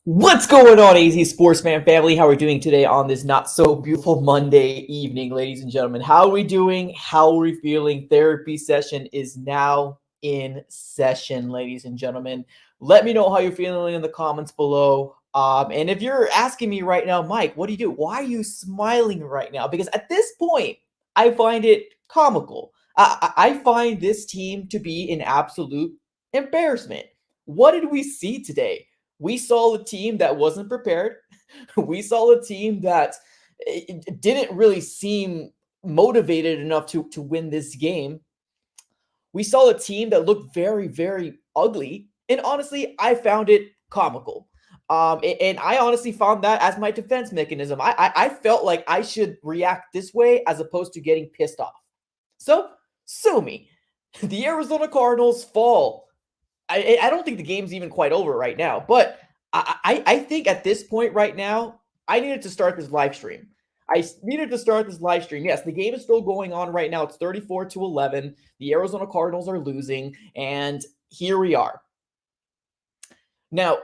What's going on, AZ Sports Fan family? How are we doing today on this not so beautiful Monday evening, ladies and gentlemen? How are we doing? How are we feeling? Therapy session is now in session, ladies and gentlemen. Let me know how you're feeling in the comments below. And if you're asking me right now, Mike, what do you do? Why are you smiling right now? Because at this point, I find it comical. I find this team to be an absolute embarrassment. What did we see today? We saw a team that wasn't prepared. We saw a team that didn't really seem motivated enough to win this game. We saw a team that looked very, very ugly. And honestly, I found it comical. And I honestly found that as my defense mechanism. I felt like I should react this way as opposed to getting pissed off. So, sue me. The Arizona Cardinals fall. I don't think the game's even quite over right now, but I think at this point right now, I needed to start this live stream. Needed to start this live stream. Yes, the game is still going on right now. It's 34-11. The Arizona Cardinals are losing, and here we are. Now,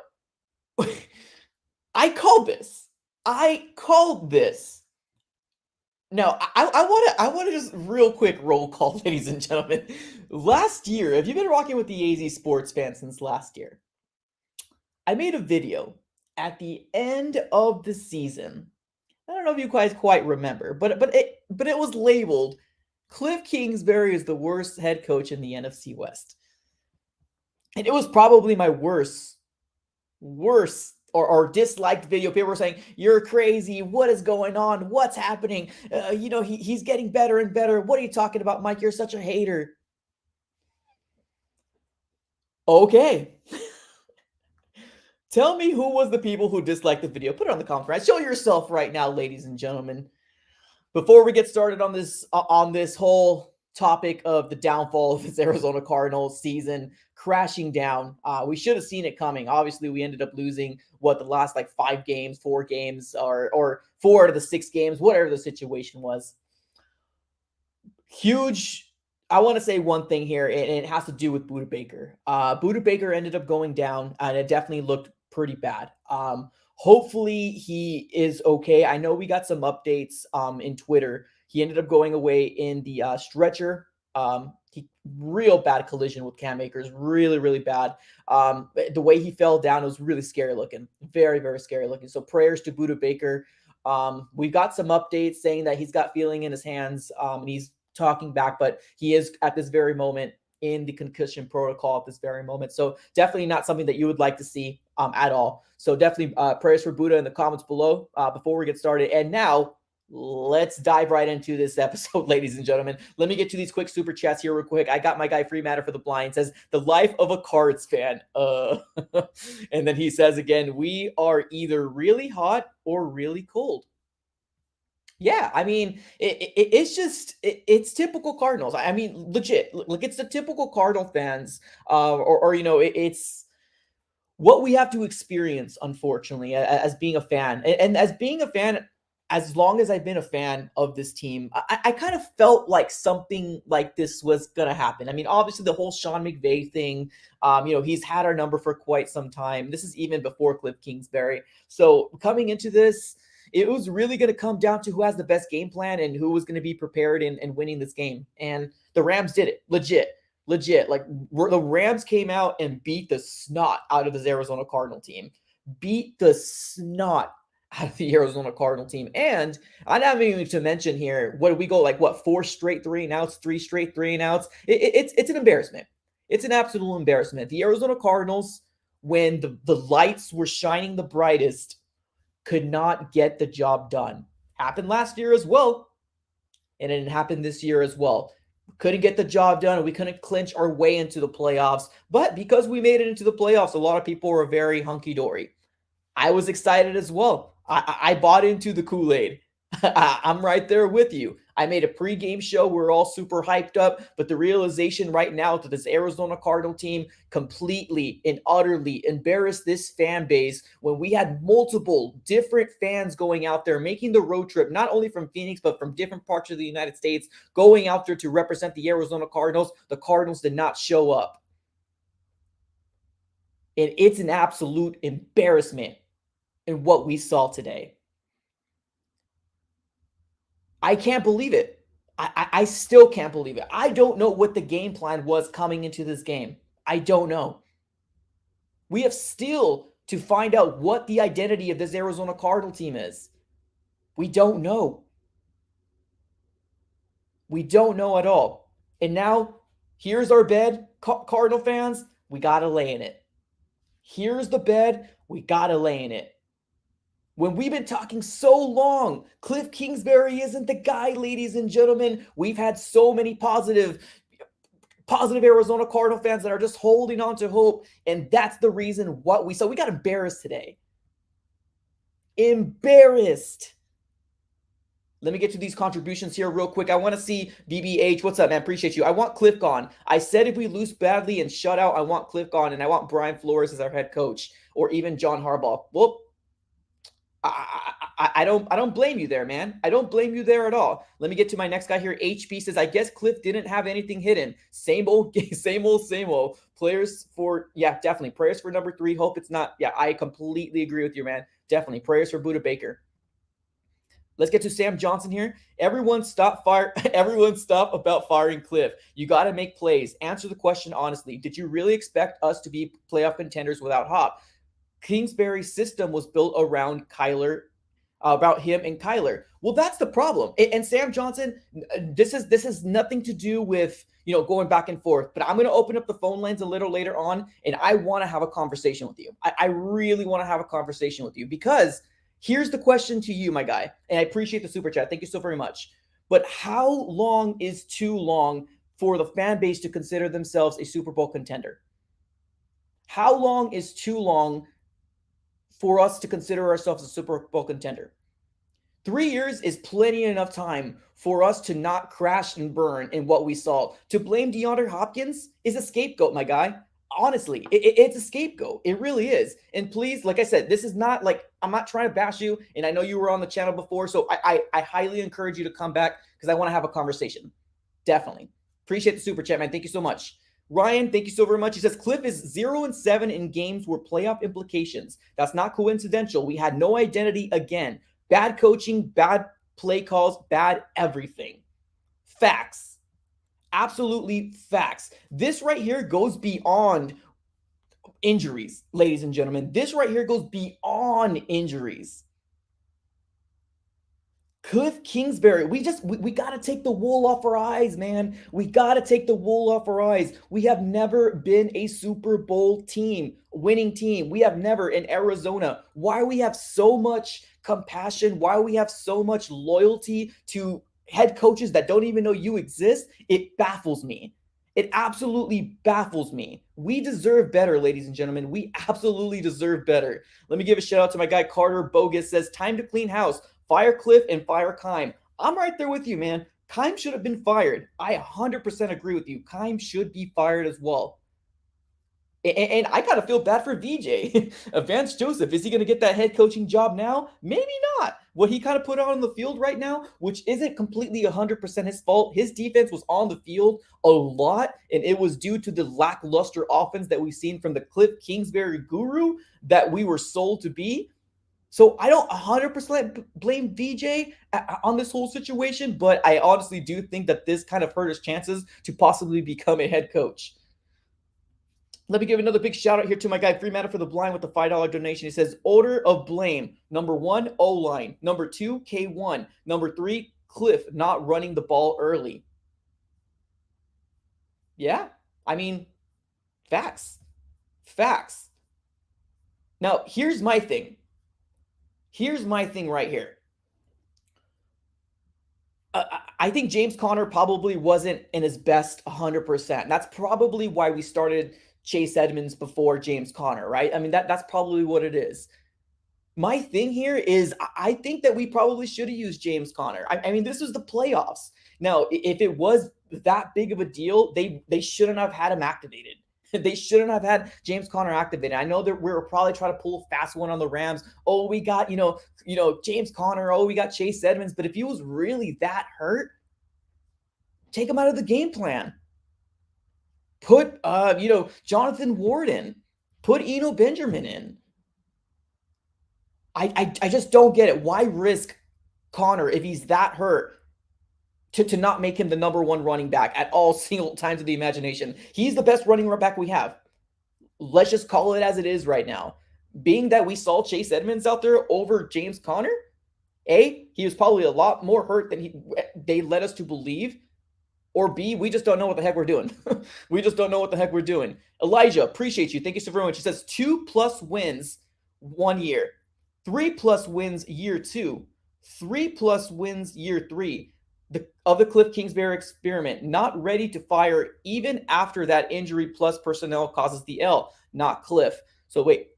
I called this. I called this. Now, I want to just real quick roll call, ladies and gentlemen. Last year, have you been rocking with the AZ Sports fan since last year? I made a video at the end of the season. I don't know if you guys quite remember, but it was labeled Cliff Kingsbury is the worst head coach in the NFC West. And it was probably my worst or disliked video. People were saying, "You're crazy. What is going on? What's happening? He's getting better and better. What are you talking about, Mike? You're such a hater." Okay. Tell me who was the people who disliked the video. Put it on the comment right. Show yourself right now, ladies and gentlemen. Before we get started on this whole topic of the downfall of this Arizona Cardinals season crashing down, we should have seen it coming. Obviously, we ended up losing the last like 4 games, or 4 out of the 6 games, whatever the situation was. Huge. I want to say one thing here, and it has to do with Budda Baker. Budda Baker ended up going down, and it definitely looked pretty bad. Hopefully he is okay. I know we got some updates in Twitter. He ended up going away in the stretcher. Real bad collision with Cam Akers, really, really bad. The way he fell down was really scary looking, very, very scary looking. So prayers to Budda Baker. We've got some updates saying that he's got feeling in his hands, and he's talking back, but he is at this very moment in the concussion protocol at this very moment. So definitely not something that you would like to see at all. So definitely prayers for Budda in the comments below before we get started. And now let's dive right into this episode, ladies and gentlemen. Let me get to these quick super chats here real quick. I got my guy Free Matter for the Blind says the life of a Cards fan. And then he says again, we are either really hot or really cold. Yeah, I mean, it's typical Cardinals. I mean, legit, like it's the typical Cardinal fans, it's what we have to experience, unfortunately, as being a fan, and as being a fan. As long as I've been a fan of this team, I kind of felt like something like this was gonna happen. I mean, obviously the whole Sean McVay thing, he's had our number for quite some time. This is even before Cliff Kingsbury. So coming into this, it was really going to come down to who has the best game plan and who was going to be prepared in winning this game. And the Rams did it. Legit. Like the Rams came out and beat the snot out of this Arizona Cardinal team. Beat the snot out of the Arizona Cardinal team. And I'm not even to mention here, what did we go, 4 straight 3-and-outs, 3 straight 3-and-outs? It's an embarrassment. It's an absolute embarrassment. The Arizona Cardinals, when the lights were shining the brightest, could not get the job done. Happened last year as well, and it happened this year as well. Couldn't get the job done, and we couldn't clinch our way into the playoffs. But because we made it into the playoffs, a lot of people were very hunky-dory. I was excited as well. I bought into the Kool-Aid. I'm right there with you. I made a pregame show. We're all super hyped up, but the realization right now that this Arizona Cardinal team completely and utterly embarrassed this fan base when we had multiple different fans going out there, making the road trip, not only from Phoenix, but from different parts of the United States, going out there to represent the Arizona Cardinals. The Cardinals did not show up. And it's an absolute embarrassment in what we saw today. I can't believe it. I still can't believe it. I don't know what the game plan was coming into this game. I don't know. We have still to find out what the identity of this Arizona Cardinal team is. We don't know. We don't know at all. And now, here's our bed, Cardinal fans. We got to lay in it. Here's the bed. We got to lay in it. When we've been talking so long, Cliff Kingsbury isn't the guy, ladies and gentlemen. We've had so many positive Arizona Cardinal fans that are just holding on to hope. And that's the reason what we saw. We got embarrassed today. Embarrassed. Let me get to these contributions here real quick. I want to see BBH. What's up, man? Appreciate you. I want Cliff gone. I said if we lose badly and shut out, I want Cliff gone, and I want Brian Flores as our head coach, or even John Harbaugh. Well, I don't blame you there, man. I don't blame you there at all. Let me get to my next guy here. HP says, I guess Cliff didn't have anything hidden. Same old, same old. Players for, yeah, definitely. Prayers for number 3. Hope it's not. Yeah, I completely agree with you, man. Definitely. Prayers for Budda Baker. Let's get to Sam Johnson here. Everyone stop about firing Cliff. You got to make plays. Answer the question honestly. Did you really expect us to be playoff contenders without Hop? Kingsbury's system was built around Kyler, about him and Kyler. Well, that's the problem. And Sam Johnson, this is nothing to do with, going back and forth. But I'm going to open up the phone lines a little later on, and I want to have a conversation with you. I really want to have a conversation with you, because here's the question to you, my guy. And I appreciate the super chat. Thank you so very much. But how long is too long for the fan base to consider themselves a Super Bowl contender? How long is too long for us to consider ourselves a Super Bowl contender? 3 years is plenty enough time for us to not crash and burn in what we saw. To blame DeAndre Hopkins is a scapegoat, my guy. Honestly, it's a scapegoat. It really is. And please, like I said, this is not like, I'm not trying to bash you. And I know you were on the channel before, so I highly encourage you to come back, because I want to have a conversation. Definitely. Appreciate the super chat, man. Thank you so much. Ryan, thank you so very much. He says, Cliff is 0-7 in games where playoff implications. That's not coincidental. We had no identity again. Bad coaching, bad play calls, bad everything. Facts. Absolutely facts. This right here goes beyond injuries, ladies and gentlemen. This right here goes beyond injuries. Cliff Kingsbury, we got to take the wool off our eyes, man. We got to take the wool off our eyes. We have never been a Super Bowl team, winning team. We have never in Arizona. Why we have so much compassion, why we have so much loyalty to head coaches that don't even know you exist, it baffles me. It absolutely baffles me. We deserve better, ladies and gentlemen. We absolutely deserve better. Let me give a shout out to my guy Carter Bogus. Says, time to clean house. Fire Cliff and fire Keim. I'm right there with you, man. Keim should have been fired. I 100% agree with you. Keim should be fired as well. And I kind of feel bad for VJ. Vance Joseph, is he going to get that head coaching job now? Maybe not. What he kind of put out on the field right now, which isn't completely 100% his fault. His defense was on the field a lot, and it was due to the lackluster offense that we've seen from the Cliff Kingsbury guru that we were sold to be. So I don't 100% blame VJ on this whole situation, but I honestly do think that this kind of hurt his chances to possibly become a head coach. Let me give another big shout out here to my guy Free Matter for the Blind with the $5 donation. He says, order of blame. Number 1, O-line. Number 2, K1. Number 3, Cliff not running the ball early. Yeah, I mean, facts. Facts. Now, here's my thing. Here's my thing right here. I think James Conner probably wasn't in his best 100%. That's probably why we started Chase Edmonds before James Conner, right? I mean, that's probably what it is. My thing here is I think that we probably should have used James Conner. I mean, this was the playoffs. Now, if it was that big of a deal, they shouldn't have had him activated. They shouldn't have had James Conner activated. I know that we were probably trying to pull a fast one on the Rams. Oh, we got, James Conner. Oh, we got Chase Edmonds. But if he was really that hurt, take him out of the game plan. Put, Jonathan Ward in. Put Eno Benjamin in. I just don't get it. Why risk Connor if he's that hurt to not make him the number one running back at all single times of the imagination? He's the best running back we have. Let's just call it as it is right now. Being that we saw Chase Edmonds out there over James Conner, he was probably a lot more hurt than they led us to believe. Or B, we just don't know what the heck we're doing. We just don't know what the heck we're doing. Elijah, appreciate you. Thank you so very much. He says 2+ wins 1 year, 3+ wins year 2, 3+ wins year 3. Of the Cliff Kingsbury experiment, not ready to fire even after that injury plus personnel causes the L, not Cliff. So wait,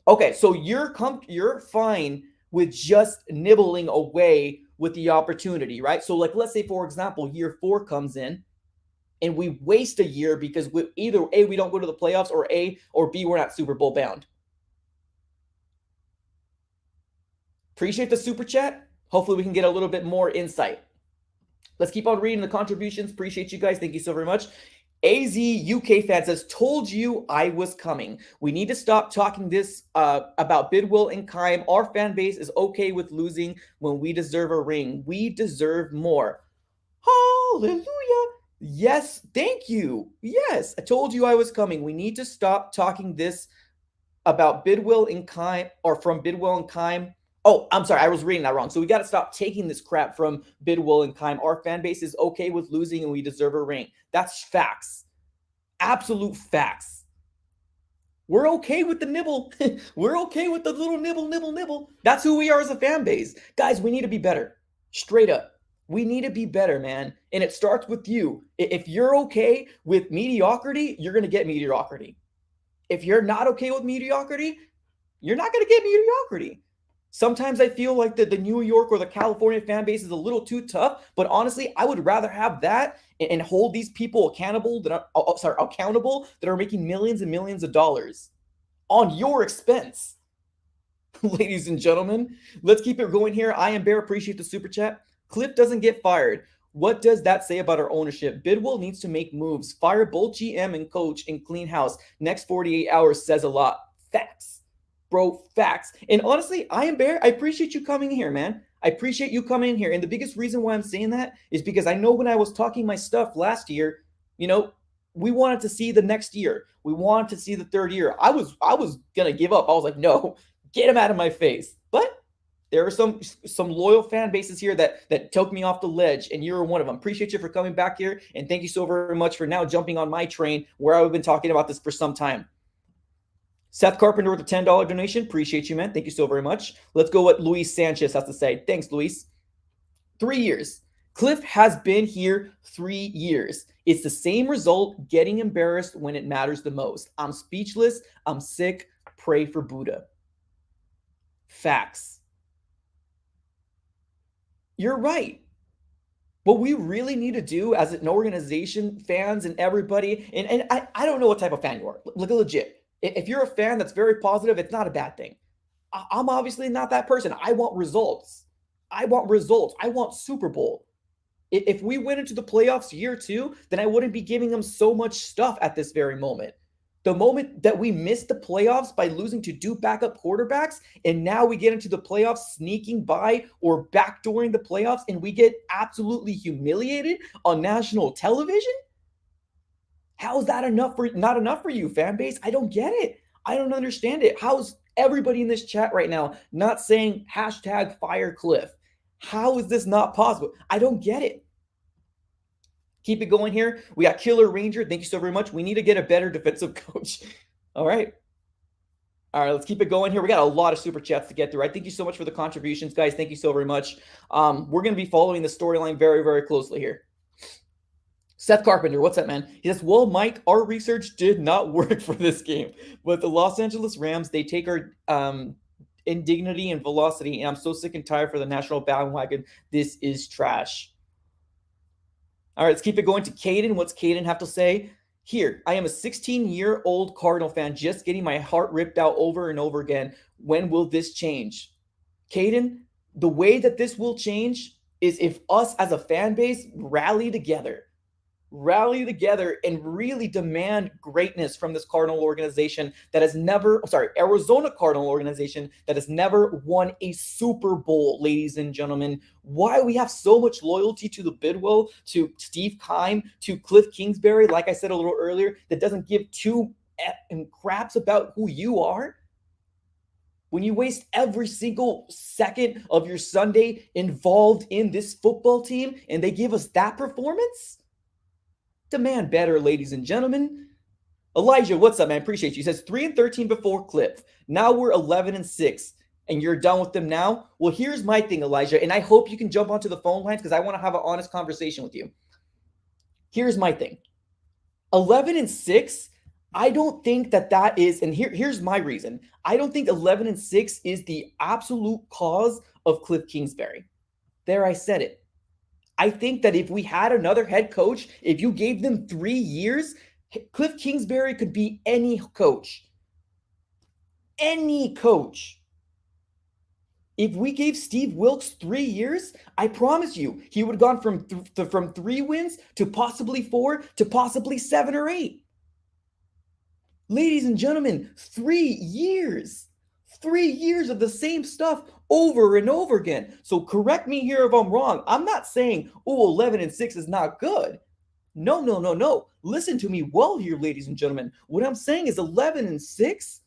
okay, so you're fine with just nibbling away with the opportunity, right? So like, let's say for example, year 4 comes in and we waste a year because either A, we don't go to the playoffs, or B, we're not Super Bowl bound. Appreciate the super chat. Hopefully we can get a little bit more insight. Let's keep on reading the contributions. Appreciate you guys. Thank you so very much. AZ UK fan says, told you I was coming. We need to stop talking this about Bidwill and Kime. Our fan base is okay with losing when we deserve a ring. We deserve more. Hallelujah. Yes, thank you. Yes, I told you I was coming. We need to stop talking this about Bidwill and Kime, or from Bidwill and Kime. Oh, I'm sorry. I was reading that wrong. So we got to stop taking this crap from Bidwill and Kime. Our fan base is okay with losing and we deserve a ring. That's facts. Absolute facts. We're okay with the nibble. We're okay with the little nibble. That's who we are as a fan base. Guys, we need to be better. Straight up. We need to be better, man. And it starts with you. If you're okay with mediocrity, you're going to get mediocrity. If you're not okay with mediocrity, you're not going to get mediocrity. Sometimes I feel like the New York or the California fan base is a little too tough, but honestly, I would rather have that and hold these people accountable that are making millions and millions of dollars on your expense. Ladies and gentlemen, let's keep it going here. I am Bear. Appreciate the super chat. Cliff doesn't get fired. What does that say about our ownership? Bidwill needs to make moves. Fire both GM and coach and clean house. Next 48 hours says a lot. Facts. Bro, facts. And honestly, I am Bear. I appreciate you coming here, man. I appreciate you coming in here. And the biggest reason why I'm saying that is because I know when I was talking my stuff last year, we wanted to see the next year. We wanted to see the third year. I was gonna give up. I was like, no, get him out of my face. But there are some loyal fan bases here that took me off the ledge, and you're one of them. Appreciate you for coming back here, and thank you so very much for now jumping on my train where I've been talking about this for some time. Seth Carpenter with a $10 donation. Appreciate you, man. Thank you so very much. Let's go what Luis Sanchez has to say. Thanks, Luis. 3 years. Cliff has been here 3 years. It's the same result, getting embarrassed when it matters the most. I'm speechless. I'm sick. Pray for Buddha. Facts. You're right. What we really need to do as an organization, fans and everybody, and I don't know what type of fan you are. Look legit. If you're a fan that's very positive, it's not a bad thing. I'm obviously not that person. I want results. I want Super Bowl. If we went into the playoffs year 2, then I wouldn't be giving them so much stuff at this very moment. The moment that we missed the playoffs by losing to 2 backup quarterbacks, and now we get into the playoffs sneaking by or backdooring the playoffs, and we get absolutely humiliated on national television? How is that not enough for you, fan base? I don't get it. I don't understand it. How's everybody in this chat right now not saying hashtag fire Cliff? How is this not possible? I don't get it. Keep it going here. We got Killer Ranger. Thank you so very much. We need to get a better defensive coach. All right. Let's keep it going here. We got a lot of super chats to get through. Thank you so much for the contributions, guys. Thank you so very much. We're going to be following the storyline very, very closely here. Seth Carpenter, what's up, man? He says, well, Mike, our research did not work for this game. But the Los Angeles Rams, they take our indignity and velocity, and I'm so sick and tired for the national bandwagon. This is trash. All right, let's keep it going to Caden. What's Caden have to say? Here, I am a 16-year-old Cardinal fan just getting my heart ripped out over and over again. When will this change? Caden, the way that this will change is if us as a fan base rally together. rally together and really demand greatness from this Cardinal organization that has never, sorry, Arizona Cardinal organization that has never won a Super Bowl, ladies and gentlemen. Why we have so much loyalty to the Bidwell, to Steve Keim, to Cliff Kingsbury, like I said a little earlier, that doesn't give two and craps about who you are. When you waste every single second of your Sunday involved in this football team and they give us that performance, demand better, ladies and gentlemen. Elijah, what's up, man? Appreciate you. He says 3-13 before Cliff. Now we're 11-6, and you're done with them now. Well, here's my thing, Elijah, and I hope you can jump onto the phone lines because I want to have an honest conversation with you. Here's my thing. 11-6. I don't think that is, and here's my reason. I don't think 11-6 is the absolute cause of Cliff Kingsbury. There, I said it. I think that if we had another head coach, if you gave them 3 years, Cliff Kingsbury could be any coach. Any coach. If we gave Steve Wilks 3 years, I promise you, he would have gone from 3 wins to possibly 4 to possibly 7 or 8. Ladies and gentlemen, 3 years. 3 years of the same stuff over and over again. So correct me here if I'm wrong. I'm not saying, 11-6 is not good. No. Listen to me well here, ladies and gentlemen. What I'm saying is 11-6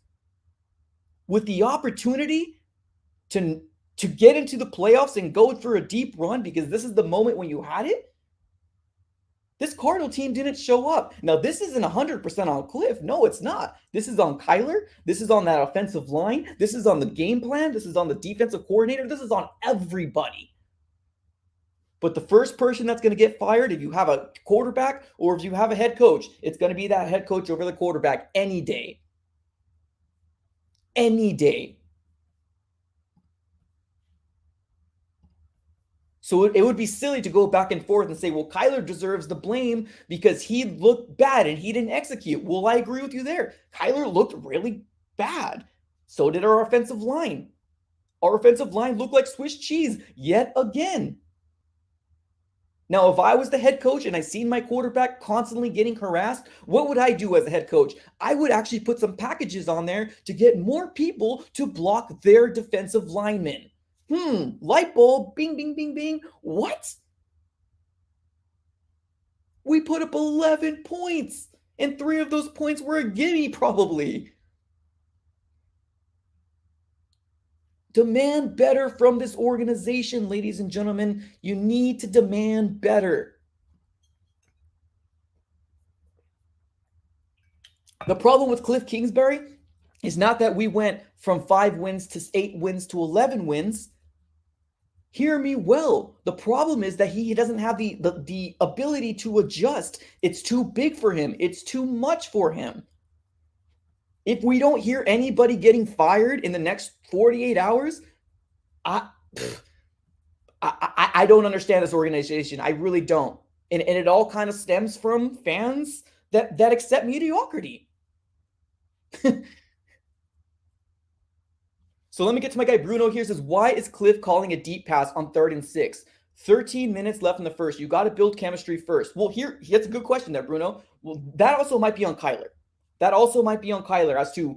with the opportunity to get into the playoffs and go for a deep run because this is the moment when you had it. This Cardinal team didn't show up. Now, this isn't 100% on Cliff. No, it's not. This is on Kyler. This is on that offensive line. This is on the game plan. This is on the defensive coordinator. This is on everybody. But the first person that's going to get fired, if you have a quarterback or if you have a head coach, it's going to be that head coach over the quarterback any day. Any day. So it would be silly to go back and forth and say, well, Kyler deserves the blame because he looked bad and he didn't execute. Well, I agree with you there. Kyler looked really bad. So did our offensive line. Our offensive line looked like Swiss cheese yet again. Now, if I was the head coach and I seen my quarterback constantly getting harassed, what would I do as a head coach? I would actually put some packages on there to get more people to block their defensive linemen. Light bulb, bing, bing, bing, bing. What? We put up 11 points, and 3 of those points were a gimme, probably. Demand better from this organization, ladies and gentlemen. You need to demand better. The problem with Cliff Kingsbury is not that we went from 5 wins to 8 wins to 11 wins. Hear me well. The problem is that he doesn't have the ability to adjust. It's too big for him. It's too much for him. If we don't hear anybody getting fired in the next 48 hours, I don't understand this organization. I really don't. And it all kind of stems from fans that accept mediocrity. So let me get to my guy Bruno here. Says, why is Cliff calling a deep pass on 3rd and 6? 13 minutes left in the first. You got to build chemistry first. Well, that's a good question there, Bruno. Well, that also might be on Kyler. As to,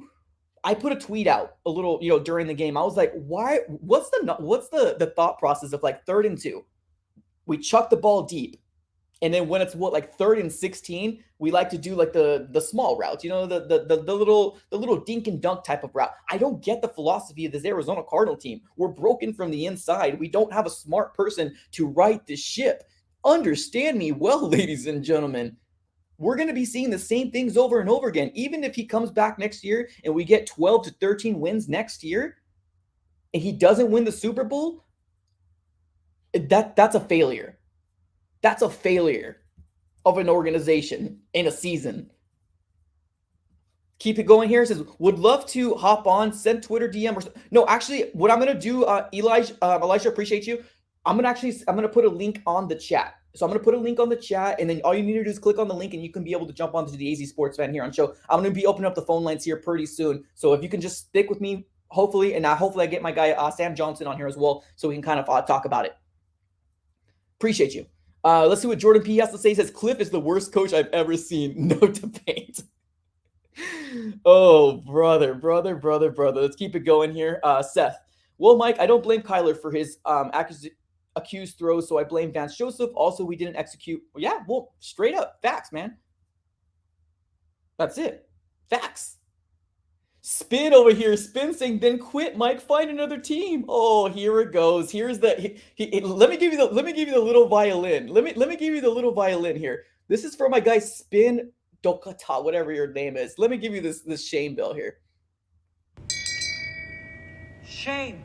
I put a tweet out a little, during the game. I was like, why? What's the thought process of like 3rd and 2? We chuck the ball deep. And then when it's 3rd and 16, we like to do like the small routes, the little dink and dunk type of route. I don't get the philosophy of this Arizona Cardinal team. We're broken from the inside. We don't have a smart person to right the ship. Understand me well, ladies and gentlemen. We're going to be seeing the same things over and over again. Even if he comes back next year and we get 12 to 13 wins next year, and he doesn't win the Super Bowl, that's a failure. That's a failure of an organization in a season. Keep it going here. It says, would love to hop on, send Twitter DM. No, actually, what I'm going to do, Elijah, appreciate you. I'm going to put a link on the chat. So I'm going to put a link on the chat, and then all you need to do is click on the link, and you can be able to jump onto the AZ Sports Fan here on show. I'm going to be opening up the phone lines here pretty soon. So if you can just stick with me, hopefully, and hopefully I get my guy Sam Johnson on here as well, so we can kind of talk about it. Appreciate you. Let's see what Jordan P has to say. He says Cliff is the worst coach I've ever seen. No debate. Oh, brother. Let's keep it going here. Seth. Well, Mike, I don't blame Kyler for his accused throws, so I blame Vance Joseph. Also, we didn't execute. Well, yeah, well, straight up facts, man. That's it. Facts. Spin over here. Spin saying, then quit, Mike. Find another team. Oh, here it goes. Here's the. Let me give you the little violin. Let me give you the little violin here. This is for my guy Spin Dokata, whatever your name is. Let me give you this shame bill here. Shame.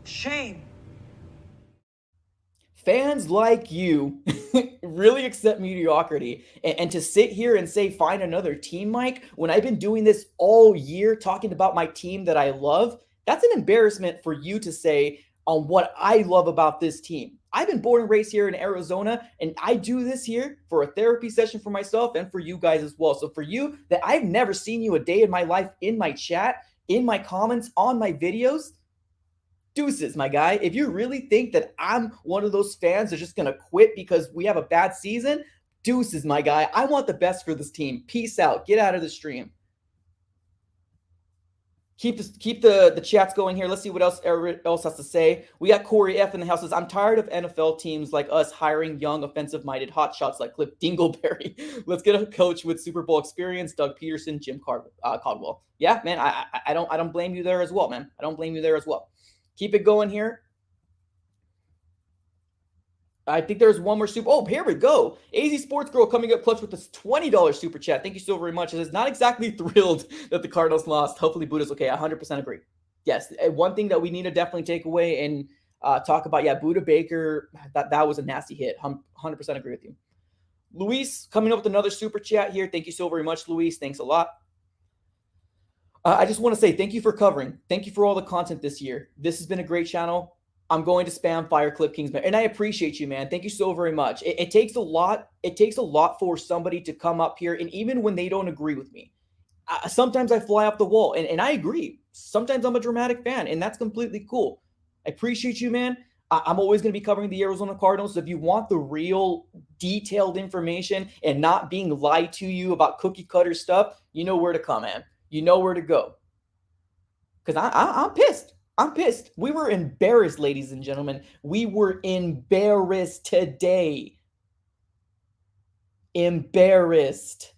Shame. Fans like you really accept mediocrity. And to sit here and say, find another team, Mike, when I've been doing this all year, talking about my team that I love, that's an embarrassment for you to say on what I love about this team. I've been born and raised here in Arizona, and I do this here for a therapy session for myself and for you guys as well. So for you, that I've never seen you a day in my life, in my chat, in my comments, on my videos, deuces, my guy. If you really think that I'm one of those fans that's just going to quit because we have a bad season, deuces, my guy. I want the best for this team. Peace out. Get out of the stream. Keep the chats going here. Let's see what else has to say. We got Corey F in the house. Says, I'm tired of NFL teams like us hiring young, offensive-minded hotshots like Cliff Dingleberry. Let's get a coach with Super Bowl experience. Doug Peterson, Jim Caldwell. Yeah, man. I don't blame you there as well, man. I don't blame you there as well. Keep it going here. I think there's one more super. Oh, here we go. AZ Sports Girl coming up clutch with this $20 super chat. Thank you so very much. It is not exactly thrilled that the Cardinals lost. Hopefully, Buddha's okay. I 100% agree. Yes, one thing that we need to definitely take away and talk about. Yeah, Buddha Baker, that was a nasty hit. 100% agree with you. Luis coming up with another super chat here. Thank you so very much, Luis. Thanks a lot. I just want to say thank you for covering. Thank you for all the content this year. This has been a great channel. I'm going to spam Fire Clip Kingsman, and I appreciate you, man. Thank you so very much. It takes a lot. It takes a lot for somebody to come up here, and even when they don't agree with me, sometimes I fly off the wall, and I agree. Sometimes I'm a dramatic fan, and that's completely cool. I appreciate you, man. I'm always going to be covering the Arizona Cardinals. So if you want the real detailed information and not being lied to you about cookie cutter stuff, you know where to come, man. You know where to go. Because I'm pissed. I'm pissed. We were embarrassed, ladies and gentlemen. We were embarrassed today. Embarrassed.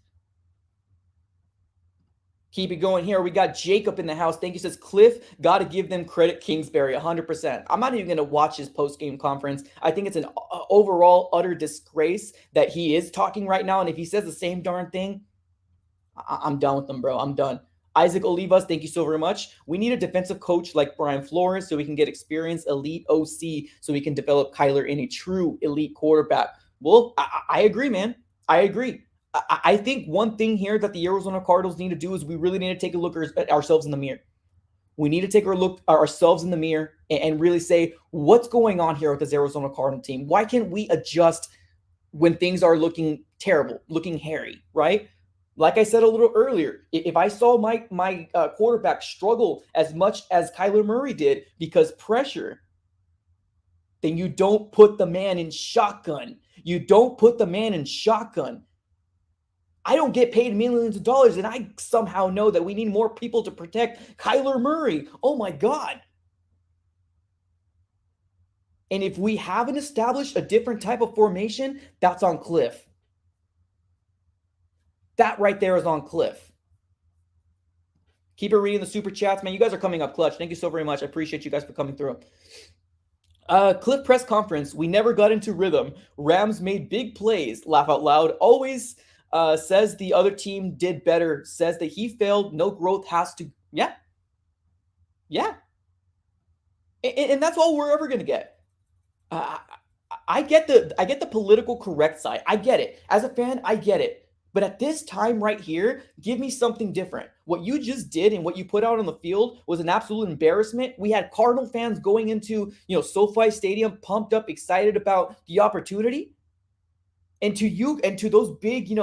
Keep it going here. We got Jacob in the house. Thank you. Says Cliff, got to give them credit. Kingsbury, 100%. I'm not even going to watch his post-game conference. I think it's an overall utter disgrace that he is talking right now. And if he says the same darn thing, I'm done with them, bro. I'm done. Isaac Olivas, thank you so very much. We need a defensive coach like Brian Flores so we can get experienced elite OC so we can develop Kyler in a true elite quarterback. Well, I agree, man. I agree. I think one thing here that the Arizona Cardinals need to do is we really need to take a look at ourselves in the mirror. We need to take a look at ourselves in the mirror and really say, what's going on here with this Arizona Cardinal team? Why can't we adjust when things are looking terrible, looking hairy, right? Like I said a little earlier, if I saw my quarterback struggle as much as Kyler Murray did because pressure, then you don't put the man in shotgun. You don't put the man in shotgun. I don't get paid millions of dollars, and I somehow know that we need more people to protect Kyler Murray. Oh, my God. And if we haven't established a different type of formation, that's on Cliff. That right there is on Cliff. Keep it reading the super chats, man. You guys are coming up clutch. Thank you so very much. I appreciate you guys for coming through. Cliff press conference. We never got into rhythm. Rams made big plays. Laugh out loud. Always says the other team did better. Says that he failed. No growth has to. Yeah. Yeah. And that's all we're ever going to get. I get the political correct side. I get it. As a fan, I get it. But at this time right here, give me something different. What you just did and what you put out on the field was an absolute embarrassment. We had Cardinal fans going into, SoFi Stadium, pumped up, excited about the opportunity. And to you and to those big,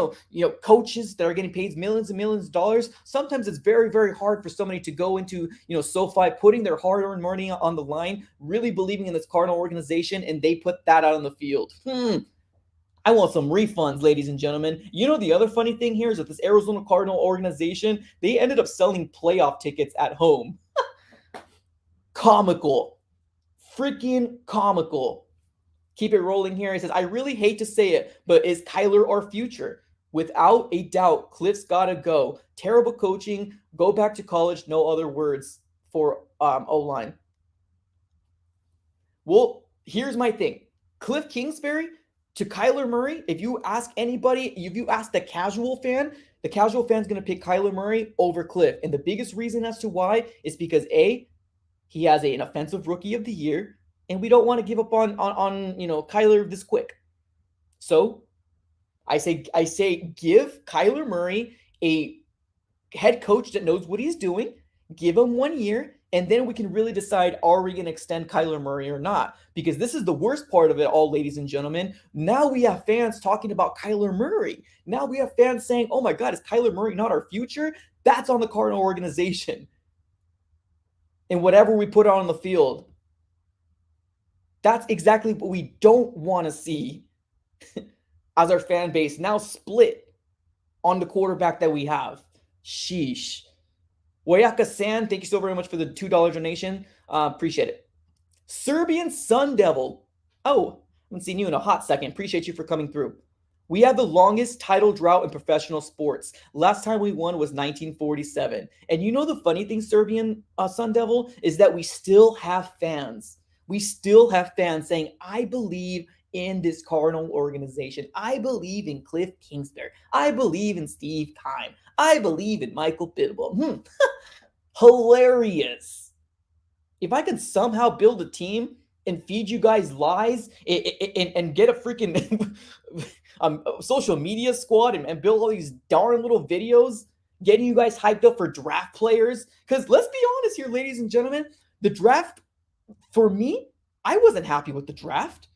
coaches that are getting paid millions and millions of dollars, sometimes it's very, very hard for somebody to go into, SoFi, putting their hard-earned money on the line, really believing in this Cardinal organization, and they put that out on the field. I want some refunds, ladies and gentlemen. You know, the other funny thing here is that this Arizona Cardinal organization, they ended up selling playoff tickets at home. Comical. Freaking comical. Keep it rolling here. He says, I really hate to say it, but is Kyler our future? Without a doubt, Cliff's got to go. Terrible coaching. Go back to college. No other words for O-line. Well, here's my thing. Cliff Kingsbury to Kyler Murray, if you ask anybody, if you ask the casual fan's going to pick Kyler Murray over Cliff. And the biggest reason as to why is because A, he has an offensive rookie of the year, and we don't want to give up on Kyler this quick. So I say give Kyler Murray a head coach that knows what he's doing, give him 1 year, and then we can really decide, are we going to extend Kyler Murray or not? Because this is the worst part of it all, ladies and gentlemen. Now we have fans talking about Kyler Murray. Now we have fans saying, oh my God, is Kyler Murray not our future? That's on the Cardinal organization. And whatever we put on the field, that's exactly what we don't want to see as our fan base now split on the quarterback that we have. Sheesh. Wayaka San, thank you so very much for the $2 donation. Appreciate it. Serbian Sun Devil. Oh, I haven't seen you in a hot second. Appreciate you for coming through. We have the longest title drought in professional sports. Last time we won was 1947. And you know the funny thing, Serbian Sun Devil, is that we still have fans. We still have fans saying, I believe in this Cardinal organization. I believe in Cliff Kingsbury. I believe in Steve Keim. I believe in Michael Pitbull. Hilarious. If I can somehow build a team and feed you guys lies and get a freaking social media squad and build all these darn little videos, getting you guys hyped up for draft players. Because let's be honest here, ladies and gentlemen, the draft, for me, I wasn't happy with the draft.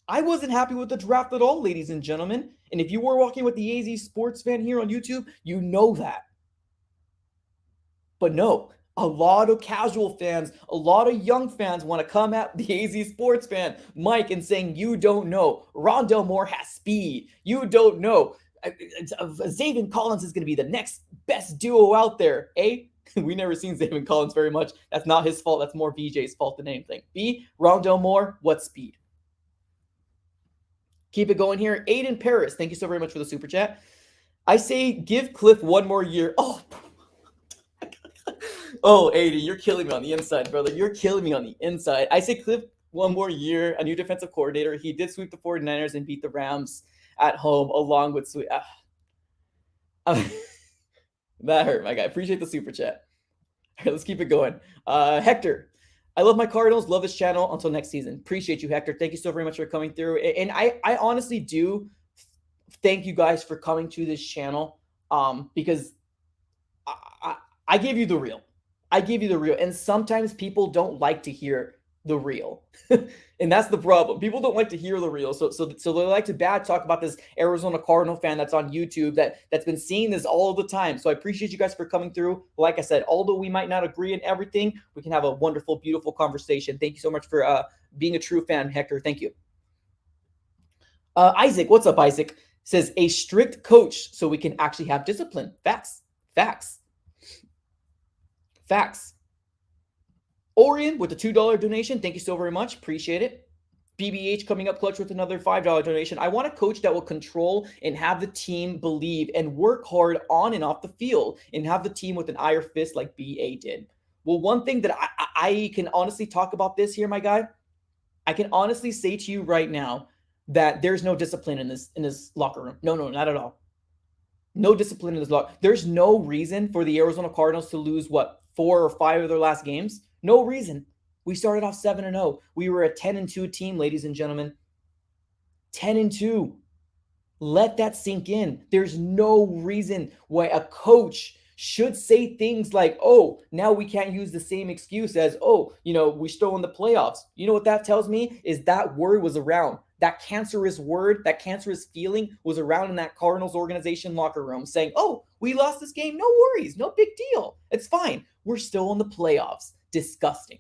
I wasn't happy with the draft at all, ladies and gentlemen. And if you were walking with the AZ Sports fan here on YouTube, you know that. But no, a lot of casual fans, a lot of young fans want to come at the AZ Sports fan, Mike, and saying, you don't know. Rondell Moore has speed. You don't know. Zaven Collins is going to be the next best duo out there. A, we never seen Zaven Collins very much. That's not his fault. That's more VJ's fault than anything. B, Rondell Moore, what speed? Keep it going here. Aiden Paris, thank you so very much for the super chat. I say give Cliff 1 more year. Oh, Aiden, you're killing me on the inside, brother. You're killing me on the inside. I say Cliff 1 more year, a new defensive coordinator. He did sweep the 49ers and beat the Rams at home along with that hurt, my guy. Appreciate the super chat. All right, let's keep it going. Hector, I love my Cardinals. Love this channel. Until next season. Appreciate you, Hector. Thank you so very much for coming through. And I honestly do thank you guys for coming to this channel because I give you the real. I give you the real. And sometimes people don't like to hear the real. And that's the problem. People don't like to hear the real. So they like to bad talk about this Arizona Cardinal fan that's on YouTube that's been seeing this all the time. So I appreciate you guys for coming through. Like I said, although we might not agree in everything, we can have a wonderful, beautiful conversation. Thank you so much for being a true fan, Hector. Thank you. Isaac, what's up, Isaac? Says a strict coach so we can actually have discipline. Facts. Orion with the $2 donation. Thank you so very much. Appreciate it. BBH coming up clutch with another $5 donation. I want a coach that will control and have the team believe and work hard on and off the field and have the team with an iron fist like BA did. Well, one thing that I can honestly talk about this here, my guy, I can honestly say to you right now that there's no discipline in this locker room. No, not at all. No discipline in this locker. There's no reason for the Arizona Cardinals to lose, 4 or 5 of their last games? No reason. We started off 7-0. We were a 10-2 team, ladies and gentlemen. 10-2. Let that sink in. There's no reason why a coach should say things like, oh, now we can't use the same excuse as, oh, we're still in the playoffs. You know what that tells me is that word was around. That cancerous word, that cancerous feeling was around in that Cardinals organization locker room saying, oh, we lost this game. No worries. No big deal. It's fine. We're still in the playoffs. Disgusting.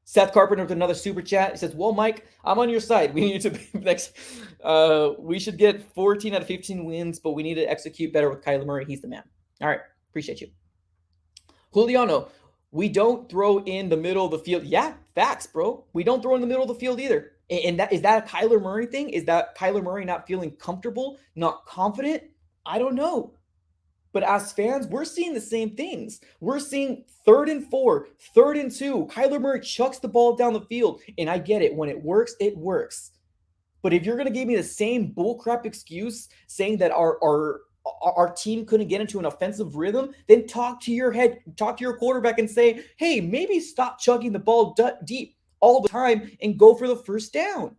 Seth Carpenter with another super chat. He says, well, Mike, I'm on your side. We need to be next. We should get 14 out of 15 wins, but we need to execute better with Kyler Murray. He's the man. All right. Appreciate you. Juliano, we don't throw in the middle of the field. Yeah, facts, bro. We don't throw in the middle of the field either. And that is that a Kyler Murray thing? Is that Kyler Murray not feeling comfortable, not confident? I don't know. But as fans, we're seeing the same things. We're seeing 3rd and 4, 3rd and 2. Kyler Murray chucks the ball down the field. And I get it. When it works, it works. But if you're going to give me the same bullcrap excuse saying that our team couldn't get into an offensive rhythm, then talk to your quarterback and say, hey, maybe stop chugging the ball deep all the time and go for the first down.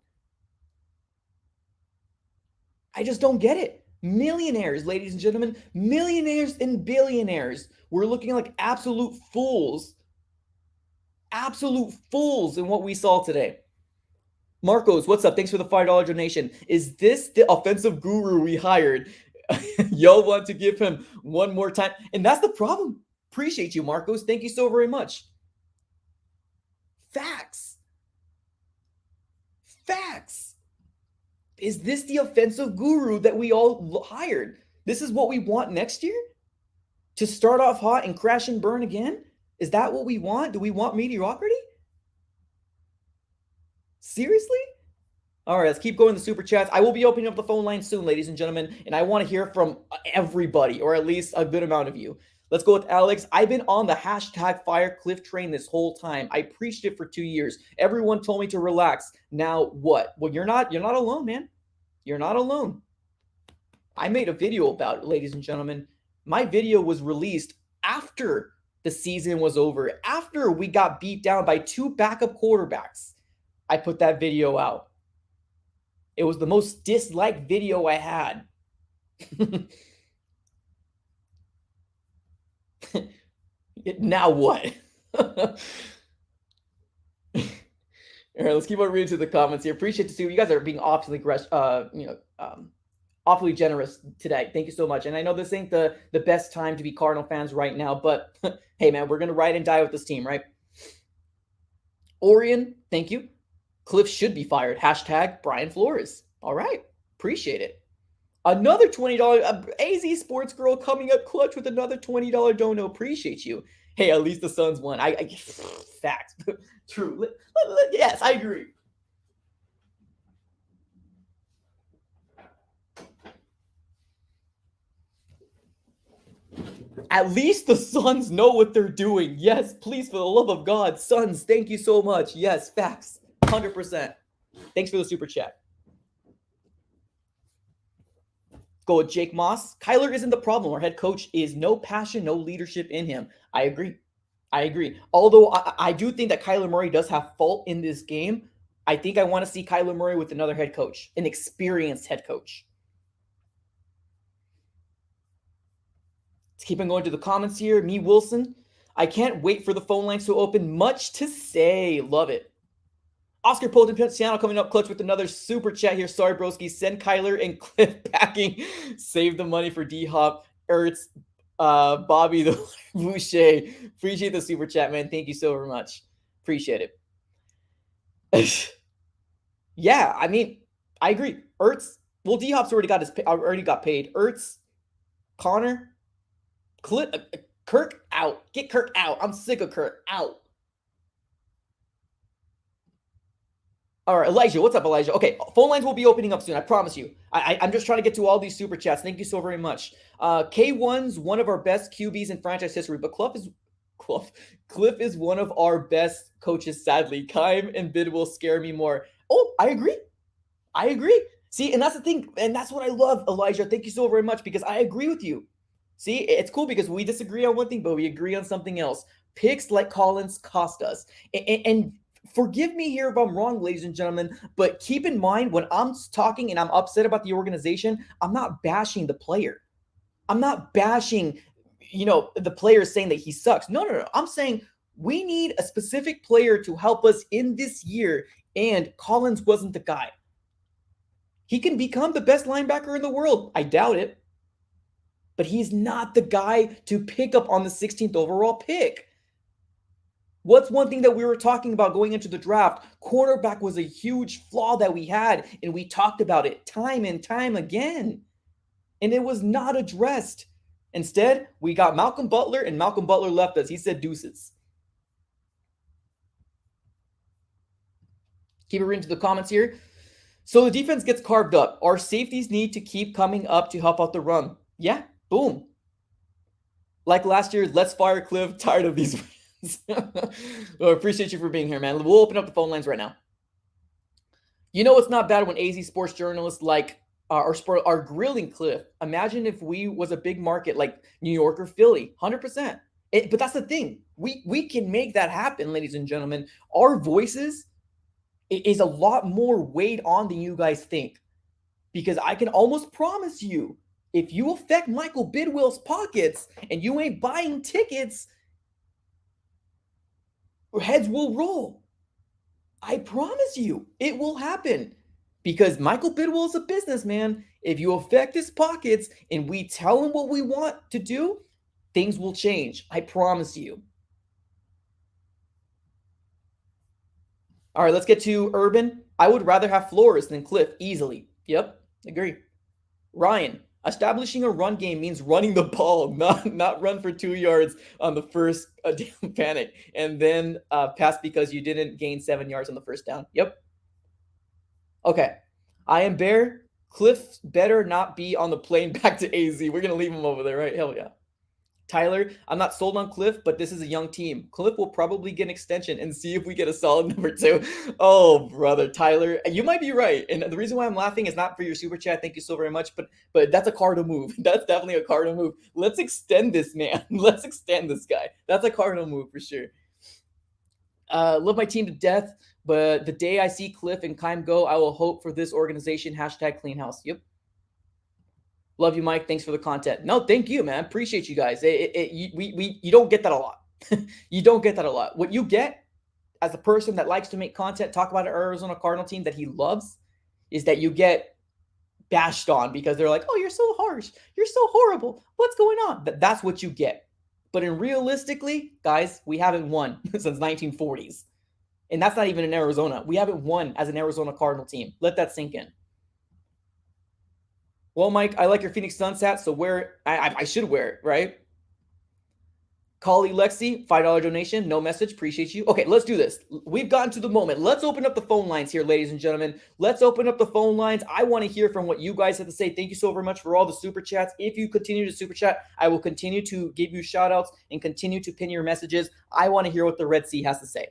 I just don't get it. Millionaires, ladies and gentlemen, millionaires and billionaires. We're looking like absolute fools. Absolute fools in what we saw today. Marcos, what's up? Thanks for the $5 donation. Is this the offensive guru we hired? Y'all want to give him one more time. And that's the problem. Appreciate you, Marcos. Thank you so very much. Facts. Facts. Is this the offensive guru that we all hired? This is what we want next year? To start off hot and crash and burn again? Is that what we want? Do we want mediocrity? Seriously? All right, let's keep going the super chats. I will be opening up the phone line soon, ladies and gentlemen, and I want to hear from everybody, or at least a good amount of you. Let's go with Alex. I've been on the hashtag Fire Cliff train this whole time. I preached it for 2 years. Everyone told me to relax. Now what? Well, you're not alone, man. You're not alone. I made a video about it, ladies and gentlemen. My video was released after the season was over, after we got beat down by 2 backup quarterbacks. I put that video out. It was the most disliked video I had. Now what? All right, let's keep on reading to the comments here. Appreciate to see you guys are being awfully awfully generous today. Thank you so much. And I know this ain't the best time to be Cardinal fans right now, but hey, man, we're gonna ride and die with this team, right? Orion, thank you. Cliff should be fired. Hashtag Brian Flores. All right, appreciate it. Another $20 AZ Sports Girl coming up clutch with another $20 dono. Appreciate you. Hey, at least the Suns won. I facts. True. Yes, I agree. At least the Suns know what they're doing. Yes, please, for the love of God. Suns, thank you so much. Yes, facts. 100%. Thanks for the super chat. Go with Jake Moss. Kyler isn't the problem. Our head coach is no passion, no leadership in him. I agree. Although I do think that Kyler Murray does have fault in this game. I think I want to see Kyler Murray with another head coach, an experienced head coach. Let's keep on going to the comments here. Me Wilson. I can't wait for the phone lines to open. Much to say. Love it. Oscar Polton coming up clutch with another super chat here. Sorry, broski. Send Kyler and Cliff packing. Save the money for D-Hop. Ertz, Bobby the Boucher. Appreciate the super chat, man. Thank you so very much. Appreciate it. Yeah, I mean, I agree. Ertz. Well, D-Hop's already got paid. Ertz, Connor, Cliff, Kirk out. Get Kirk out. I'm sick of Kirk out. All right, Elijah. What's up, Elijah? Okay, phone lines will be opening up soon. I promise you. I'm just trying to get to all these super chats. Thank you so very much. K1's one of our best QBs in franchise history, but Cliff is one of our best coaches, sadly. Kime and Bid will scare me more. Oh, I agree. See, and that's the thing, and that's what I love, Elijah. Thank you so very much, because I agree with you. See, it's cool because we disagree on one thing, but we agree on something else. Picks like Collins cost us. And forgive me here if I'm wrong, ladies and gentlemen, but keep in mind when I'm talking and I'm upset about the organization, I'm not bashing the player. I'm not bashing, the player saying that he sucks. No. I'm saying we need a specific player to help us in this year, and Collins wasn't the guy. He can become the best linebacker in the world. I doubt it. But he's not the guy to pick up on the 16th overall pick. What's one thing that we were talking about going into the draft? Cornerback was a huge flaw that we had, and we talked about it time and time again, and it was not addressed. Instead, we got Malcolm Butler, and Malcolm Butler left us. He said deuces. Keep it reading to the comments here. So the defense gets carved up. Our safeties need to keep coming up to help out the run. Yeah, boom. Like last year, let's fire Cliff. Tired of these wins. Well, appreciate you for being here, man. We'll open up the phone lines right now. You know it's not bad when AZ sports journalists like are grilling Cliff. Imagine if we was a big market like New York or Philly, 100%. But that's the thing. We can make that happen, ladies and gentlemen. Our voices is a lot more weight on than you guys think. Because I can almost promise you, if you affect Michael Bidwill's pockets and you ain't buying tickets, heads will roll. I promise you, it will happen. Because Michael Bidwill is a businessman. If you affect his pockets and we tell him what we want to do, things will change. I promise you. All right, let's get to Urban. I would rather have Flores than Cliff easily. Yep, agree. Ryan, establishing a run game means running the ball, not run for 2 yards on the first panic and then pass because you didn't gain 7 yards on the first down. Yep. Okay. I am Bear. Cliff better not be on the plane back to AZ. We're going to leave him over there, right? Hell yeah. Tyler, I'm not sold on Cliff, but this is a young team. Cliff will probably get an extension and see if we get a solid number 2. Oh, brother, Tyler, you might be right. And the reason why I'm laughing is not for your super chat. Thank you so very much. But that's a Cardinal move. That's definitely a Cardinal move. Let's extend this, man. Let's extend this guy. That's a Cardinal move for sure. Love my team to death, but the day I see Cliff and Kime go, I will hope for this organization. Hashtag clean house. Yep. Love you, Mike. Thanks for the content. No, thank you, man. Appreciate you guys. You don't get that a lot. You don't get that a lot. What you get as a person that likes to make content, talk about an Arizona Cardinal team that he loves, is that you get bashed on because they're like, oh, you're so harsh. You're so horrible. What's going on? That's what you get. But realistically, guys, we haven't won since 1940s. And that's not even in Arizona. We haven't won as an Arizona Cardinal team. Let that sink in. Well, Mike, I like your Phoenix Suns hat, so I should wear it, right? Kali Lexi, $5 donation, no message, appreciate you. Okay, let's do this. We've gotten to the moment. Let's open up the phone lines here, ladies and gentlemen. Let's open up the phone lines. I want to hear from what you guys have to say. Thank you so very much for all the super chats. If you continue to super chat, I will continue to give you shout outs and continue to pin your messages. I want to hear what the Red Sea has to say.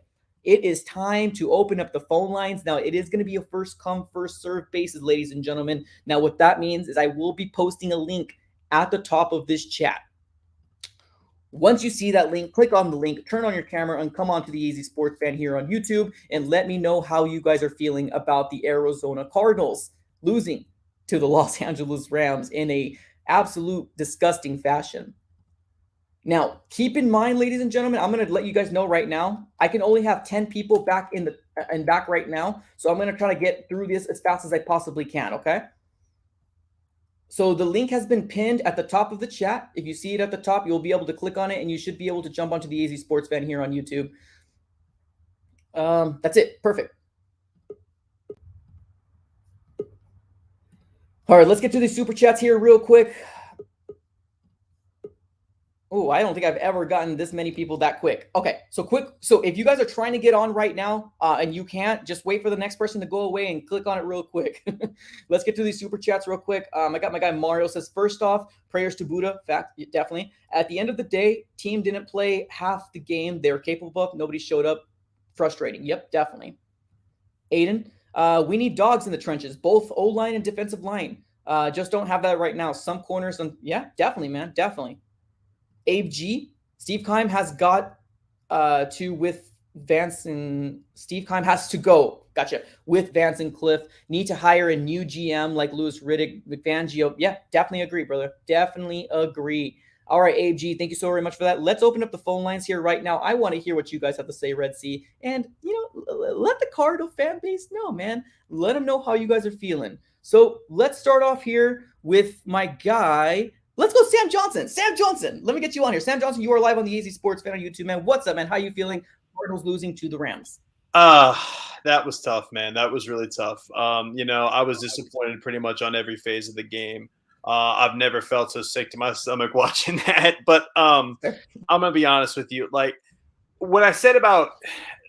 It is time to open up the phone lines. Now, it is going to be a first come, first serve basis, ladies and gentlemen. Now, what that means is I will be posting a link at the top of this chat. Once you see that link, click on the link, turn on your camera, and come on to the Easy Sports Fan here on YouTube and let me know how you guys are feeling about the Arizona Cardinals losing to the Los Angeles Rams in a absolute disgusting fashion. Now, keep in mind, ladies and gentlemen, I'm going to let you guys know right now, I can only have 10 people back back right now. So I'm going to try to get through this as fast as I possibly can, okay? So the link has been pinned at the top of the chat. If you see it at the top, you'll be able to click on it and you should be able to jump onto the AZ Sports Fan here on YouTube. That's it. Perfect. All right, let's get to these super chats here real quick. Oh, I don't think I've ever gotten this many people that quick. Okay, so quick. So if you guys are trying to get on right now and you can't, just wait for the next person to go away and click on it real quick. Let's get to these super chats real quick. I got my guy Mario says, first off, prayers to Buddha. Fact, definitely. At the end of the day, team didn't play half the game they were capable of. Nobody showed up. Frustrating. Yep, definitely. Aiden, we need dogs in the trenches, both O-line and defensive line. Just don't have that right now. Some corners, yeah, definitely, man, definitely. Abe G, Steve Keim has got to with Vance and Steve Keim has to go. Gotcha. With Vance and Cliff. Need to hire a new GM like Louis Riddick, McFangio. Yeah, definitely agree, brother. Definitely agree. All right, Abe G, thank you so very much for that. Let's open up the phone lines here right now. I want to hear what you guys have to say, Red Sea. And, let the Cardinal fan base know, man. Let them know how you guys are feeling. So let's start off here with my guy. Let's go Sam Johnson. Sam Johnson. Let me get you on here. Sam Johnson, you are live on the Easy Sports Fan on YouTube, man. What's up, man? How you feeling? Cardinals losing to the Rams? That was tough, man. That was really tough. I was disappointed pretty much on every phase of the game. I've never felt so sick to my stomach watching that. But Fair. I'm gonna be honest with you. Like what I said about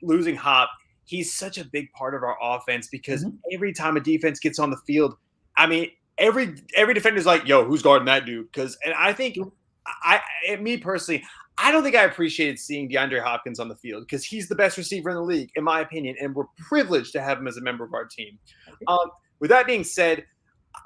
losing Hop, he's such a big part of our offense because Mhm. every time a defense gets on the field, I mean, every defender's like, "Yo, who's guarding that dude?" And I think me personally, I don't think I appreciated seeing DeAndre Hopkins on the field because he's the best receiver in the league, in my opinion, and we're privileged to have him as a member of our team. With that being said,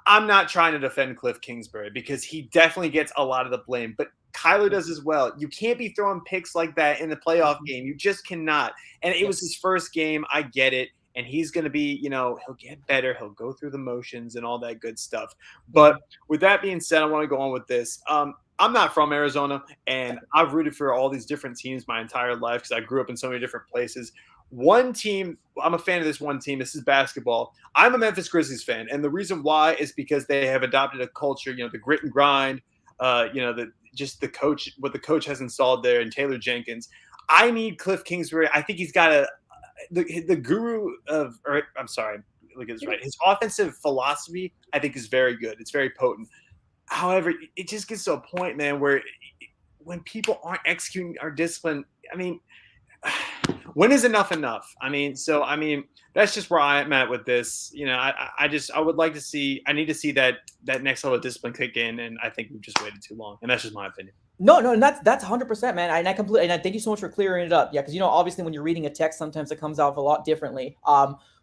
I'm not trying to defend Cliff Kingsbury because he definitely gets a lot of the blame, but Kyler does as well. You can't be throwing picks like that in the playoff game. You just cannot. And it was his first game. I get it. And he's going to be, he'll get better. He'll go through the motions and all that good stuff. But with that being said, I want to go on with this. I'm not from Arizona, and I've rooted for all these different teams my entire life because I grew up in so many different places. One team, I'm a fan of this one team. This is basketball. I'm a Memphis Grizzlies fan, and the reason why is because they have adopted a culture, the grit and grind, the coach, what the coach has installed there, and Taylor Jenkins. I need Cliff Kingsbury. I think he's got the guru of, or I'm sorry, look at this right. His offensive philosophy, I think, is very good. It's very potent. However, it just gets to a point, man, where when people aren't executing our discipline, I mean, when is enough enough? That's just where I'm at with this. I would like to see, I need to see that next level of discipline kick in, and I think we've just waited too long, and that's just my opinion. No, and that's 100%, man. And I thank you so much for clearing it up. Yeah, because obviously when you're reading a text, sometimes it comes out a lot differently.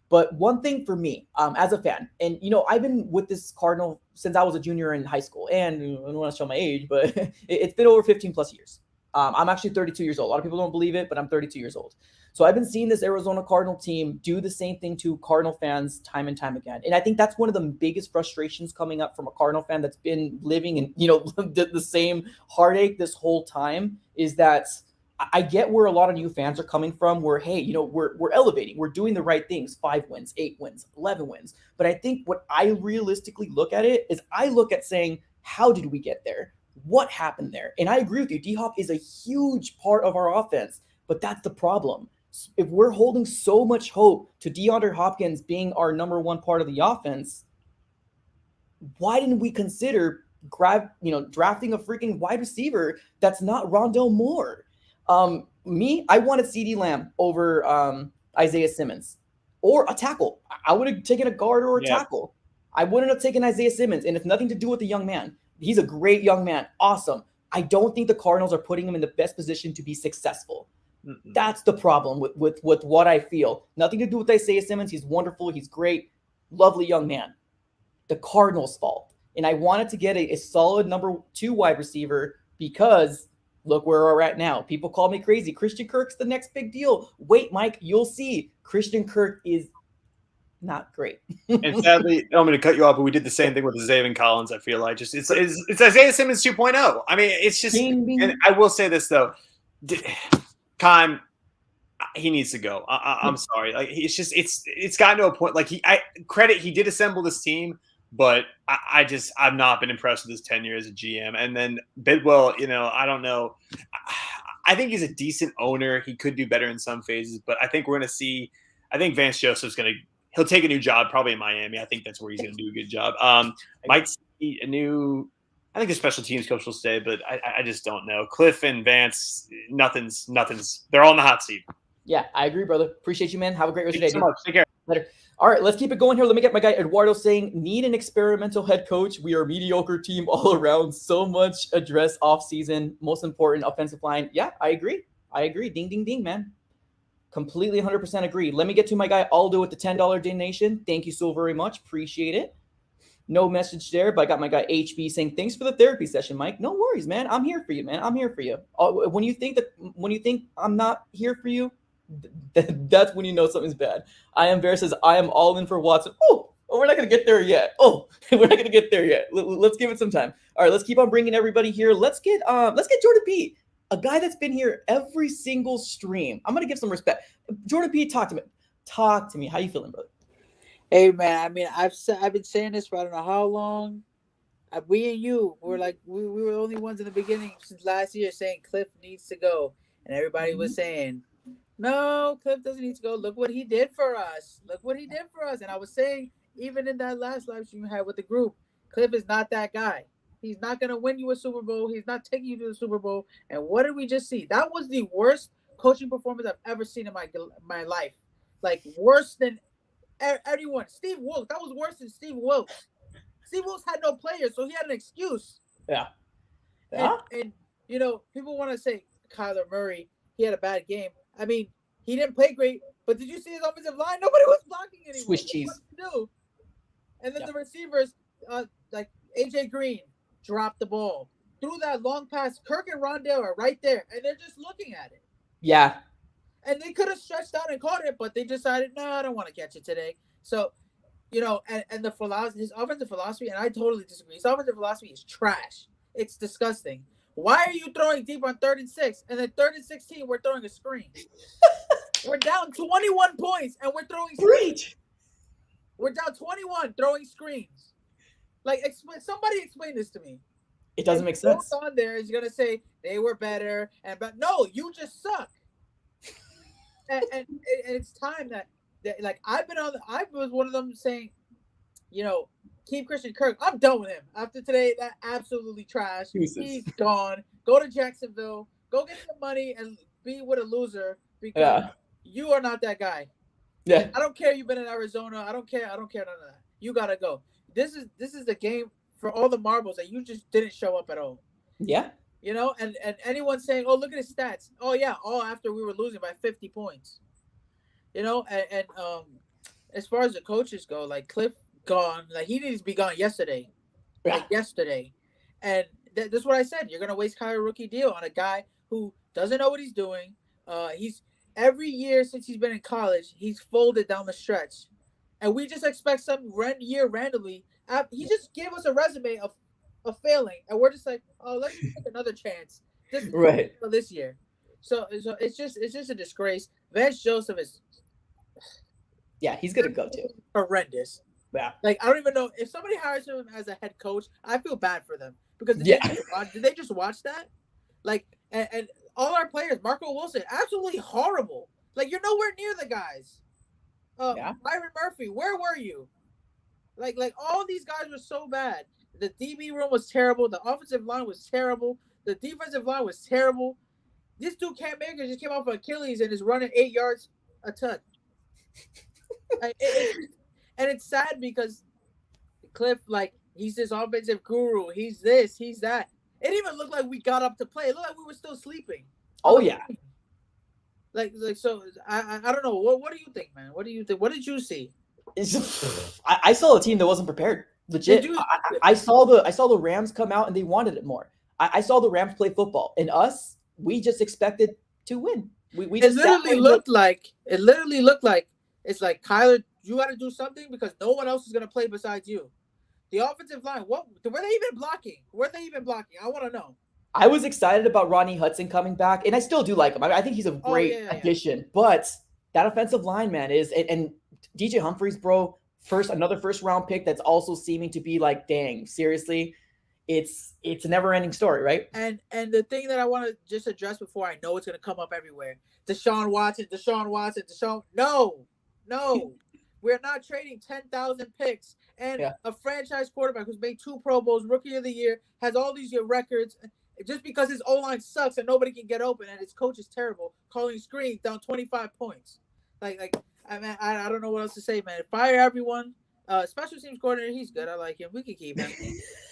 But one thing for me, as a fan, and I've been with this Cardinal since I was a junior in high school, and I don't want to show my age, but it's been over 15 plus years. I'm actually 32 years old. A lot of people don't believe it, but I'm 32 years old. So I've been seeing this Arizona Cardinal team do the same thing to Cardinal fans time and time again. And I think that's one of the biggest frustrations coming up from a Cardinal fan that's been living in, the same heartache this whole time, is that I get where a lot of new fans are coming from, where, hey, we're elevating, we're doing the right things, 5 wins, 8 wins, 11 wins. But I think what I realistically look at it is I look at saying, how did we get there? What happened there? And I agree with you. D-Hop is a huge part of our offense, but that's the problem. If we're holding so much hope to DeAndre Hopkins being our number one part of the offense, why didn't we consider drafting a freaking wide receiver that's not Rondell Moore? I wanted CeeDee Lamb over Isaiah Simmons or a tackle. I would have taken a guard or a tackle. I wouldn't have taken Isaiah Simmons, and it's nothing to do with the young man. He's a great young man. Awesome. I don't think the Cardinals are putting him in the best position to be successful. Mm-mm. That's the problem with what I feel. Nothing to do with Isaiah Simmons. He's wonderful. He's great. Lovely young man. The Cardinals' fault. And I wanted to get a solid number 2 wide receiver because look where we're at now. People call me crazy. Christian Kirk's the next big deal. Wait, Mike, you'll see. Christian Kirk is not great. And sadly, I don't mean to cut you off, but we did the same thing with Zaven Collins. I feel like it's Isaiah Simmons 2.0. I mean, it's just. Bing, bing. And I will say this though, Kime, he needs to go. I'm sorry. Like it's gotten to a point. Like he did assemble this team, but I've not been impressed with his tenure as a GM. And then Bidwell, I don't know. I think he's a decent owner. He could do better in some phases, but I think we're going to see. I think Vance Joseph's he'll take a new job probably in Miami. I think that's where he's going to do a good job. Might see I think a special teams coach will stay, but I just don't know. Cliff and Vance, nothing's. They're all in the hot seat. Yeah, I agree, brother. Appreciate you, man. Have a great rest of your day. Thank you so much. Take care. Later. All right, let's keep it going here. Let me get my guy Eduardo saying, need an experimental head coach. We are a mediocre team all around. So much address off season. Most important, offensive line. Yeah, I agree. Ding, ding, ding, man. Completely 100% agree. Let me get to my guy Aldo with the $10 donation. Thank you so very much. Appreciate it. No message there, but I got my guy HB saying, thanks for the therapy session, Mike. No worries, man. I'm here for you, man. I'm here for you. When you think I'm not here for you, that's when you know something's bad. I am Bear says, I am all in for Watson. Oh, we're not going to get there yet. We're not going to get there yet. Let's give it some time. All right, let's keep on bringing everybody here. Let's get Jordan P., a guy that's been here every single stream. I'm going to give some respect. Jordan P., talk to me. Talk to me. How you feeling, brother? Hey, man, I mean, I've been saying this for I don't know how long. We and you were like, we were the only ones in the beginning since last year saying Cliff needs to go. And everybody was saying, No, Cliff doesn't need to go. Look what he did for us. Look what he did for us. And I was saying, even in that last live stream you had with the group, Cliff is not that guy. He's not going to win you a Super Bowl. He's not taking you to the Super Bowl. And what did we just see? That was the worst coaching performance I've ever seen in my life. Like, worse than anyone. Steve Wilkes. That was worse than Steve Wilkes. Steve Wilkes had no players, so he had an excuse. Yeah. And you know, people want to say Kyler Murray, he had a bad game. I mean, he didn't play great, but did you see his offensive line? Nobody was blocking anymore. Swiss cheese. What to do? And then the receivers, like AJ Green, dropped the ball. Threw that long pass. Kirk and Rondale are right there, and they're just looking at it. Yeah. And they could have stretched out and caught it, but they decided, no, I don't want to catch it today. So, you know, and the philosophy, his offensive philosophy, and I totally disagree. His offensive philosophy is trash. It's disgusting. Why are you throwing deep on 3rd and 6? And then 3rd and 16, we're throwing a screen. We're down 21 points, and we're throwing screens. We're down 21 throwing screens. Like, somebody explain this to me. It doesn't make sense. On there is going to say they were better, but no, you just suck. and it's time that like I was one of them saying, you know, keep Christian Kirk. I'm done with him after today. That absolutely trash. Jesus. He's gone. Go to Jacksonville. Go get some money and be with a loser because you are not that guy. Yeah. I don't care. You've been in Arizona. I don't care. I don't care none of that. You gotta go. This is the game for all the marbles that you just didn't show up at all. Yeah. You know, and anyone saying, oh, look at his stats. Oh yeah, all after we were losing by 50 points. You know, and as far as the coaches go, like Cliff gone, like he needs to be gone yesterday. Yeah. Like yesterday. And that's what I said. You're gonna waste Kyler rookie deal on a guy who doesn't know what he's doing. He's every year since he's been in college, he's folded down the stretch. And we just expect some year randomly. He just gave us a resume of failing, and we're just like, oh, let's take another chance. For this year. So it's just a disgrace. Vance Joseph is he's gonna go too. Horrendous. Yeah. Like I don't even know if somebody hires him as a head coach. I feel bad for them because did they just watch that? Like and all our players, Marco Wilson, absolutely horrible. Like you're nowhere near the guys. Byron Murphy, where were you? Like all these guys were so bad. The DB room was terrible. The offensive line was terrible. The defensive line was terrible. This dude Cam Akers just came off of Achilles and is running 8 yards a touch. And it's sad because Cliff, like, he's this offensive guru. He's this, he's that. It even looked like we got up to play. It looked like we were still sleeping. Oh yeah. Like so. I don't know. What do you think, man? What do you think? What did you see? I saw a team that wasn't prepared. Legit. I saw the Rams come out and they wanted it more. I saw the Rams play football, and us, we just expected to win. We just literally looked like it's like Kyler, you got to do something because no one else is gonna play besides you. The offensive line, what were they even blocking? I want to know. I was excited about Rodney Hudson coming back, and I still do like him. I think he's a great addition. But that offensive line, man, is and DJ Humphries, bro, another first round pick that's also seeming to be like, dang, seriously, it's a never ending story, right? And the thing that I want to just address before I know it's gonna come up everywhere, Deshaun Watson. No, we're not trading 10,000 picks and a franchise quarterback who's made 2 Pro Bowls, Rookie of the Year, has all these records. Just because his O-line sucks and nobody can get open and his coach is terrible, calling screens down 25 points. Like I mean, I don't know what else to say, man. Fire everyone. Special teams coordinator, he's good. I like him. We can keep him.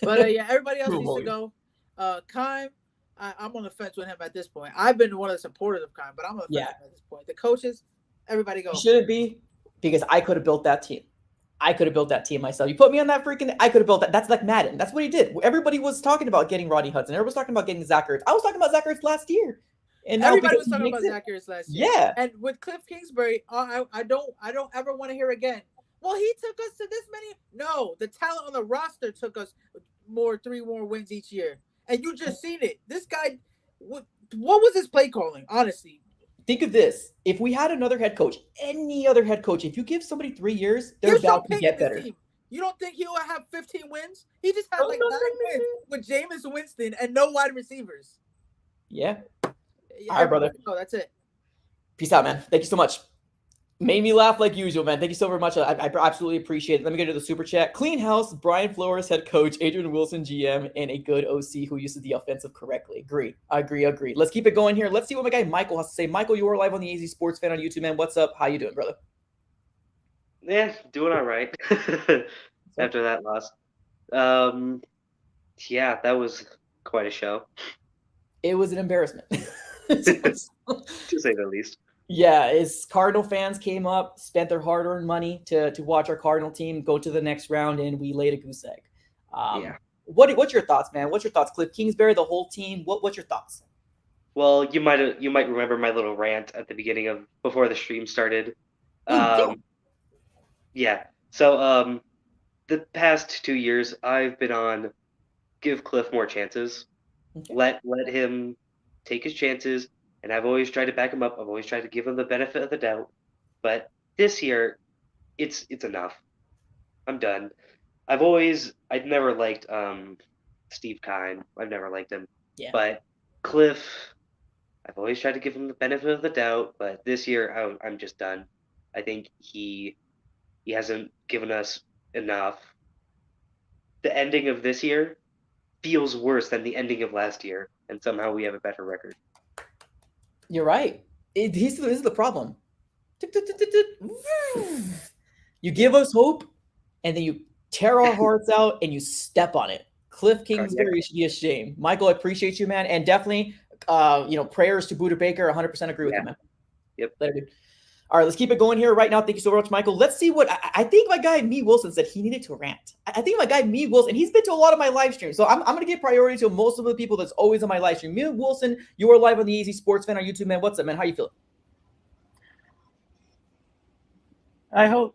But everybody else needs to go. Kime, I'm on the fence with him at this point. I've been one of the supporters of Kime, but I'm on the fence at this point. The coaches, everybody go. Should it be? Because I could have built that team. I could have built that team myself. You put me on that freaking. I could have built that. That's like Madden. That's what he did. Everybody was talking about getting Rodney Hudson. Everybody was talking about getting Zach Ertz. I was talking about Zach Ertz last year. And everybody was talking about Zach Ertz last year. Yeah. And with Cliff Kingsbury, I don't ever want to hear again. Well, he took us to this many. No, the talent on the roster took us 3 more wins each year. And you just seen it. This guy, what was his play calling? Honestly. Think of this. If we had another head coach, any other head coach, if you give somebody 3 years, they're about to get better. You don't think he'll have 15 wins? He just had 9 wins with Jameis Winston and no wide receivers. Yeah. All right, brother. No, that's it. Peace out, man. Thank you so much. Made me laugh like usual, man. Thank you so very much. I absolutely appreciate it. Let me get to the super chat. Clean house, Brian Flores, head coach, Adrian Wilson, GM, and a good OC who uses the offensive correctly. Agree. Let's keep it going here. Let's see what my guy Michael has to say. Michael, you are live on the AZ Sports Fan on YouTube, man. What's up? How you doing, brother? Yeah, doing all right after that loss. Yeah, that was quite a show, It was an embarrassment. to say the least. Yeah, as Cardinal fans came up, spent their hard-earned money to watch our Cardinal team go to the next round, and we laid a goose egg. Yeah. What's your thoughts, man? What's your thoughts, Cliff Kingsbury, the whole team? What's your thoughts? Well, you might remember my little rant at the beginning of before the stream started. Yeah. Yeah. So the past 2 years I've been on give Cliff more chances. Okay. Let him take his chances, and I've always tried to back him up. I've always tried to give him the benefit of the doubt. But this year it's enough. I'm done. I'd never liked Steve Kine. I've never liked him. Yeah. But Cliff, I've always tried to give him the benefit of the doubt, but this year I'm just done. I think he hasn't given us enough. The ending of this year feels worse than the ending of last year, and somehow we have a better record. You're right. This is the problem. You give us hope, and then you tear our hearts out, and you step on it. Cliff Kingsbury should be ashamed. Michael, I appreciate you, man, and definitely, prayers to Buda Baker. 100% agree with you, man. Yep. Later, dude. All right, let's keep it going here right now. Thank you so much, Michael. Let's see what I think. My guy Me Wilson said he needed to rant. I think my guy Me Wilson, he's been to a lot of my live streams, so I'm going to give priority to most of the people that's always on my live stream. Me Wilson, you are live on the Easy Sports Fan on YouTube, man. What's up, man? How you feeling? I hope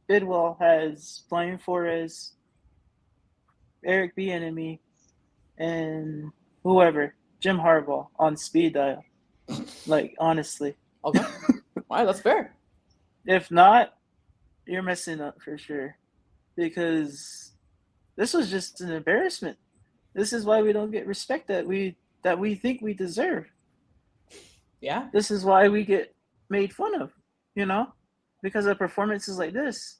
Bidwell has Brian Flores, Eric Bieniemy, and whoever, Jim Harbaugh on speed dial. Like, honestly. Okay. All right, that's fair. If not, you're messing up for sure. Because this was just an embarrassment. This is why we don't get respect that we think we deserve. Yeah. This is why we get made fun of, because of performances like this.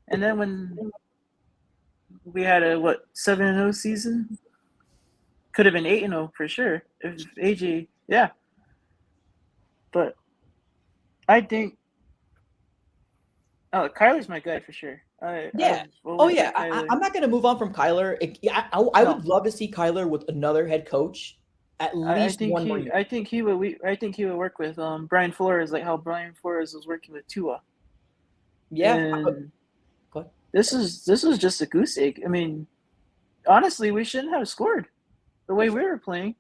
And then when we had a 7-0 season, could have been 8-0 for sure. If AJ, yeah. But I think Kyler's my guy for sure. I'm not going to move on from Kyler. I would love to see Kyler with another head coach. At least one more year. I think he would work with Brian Flores, like how Brian Flores was working with Tua. Yeah. And this was just a goose egg. I mean, honestly, we shouldn't have scored the way we were playing.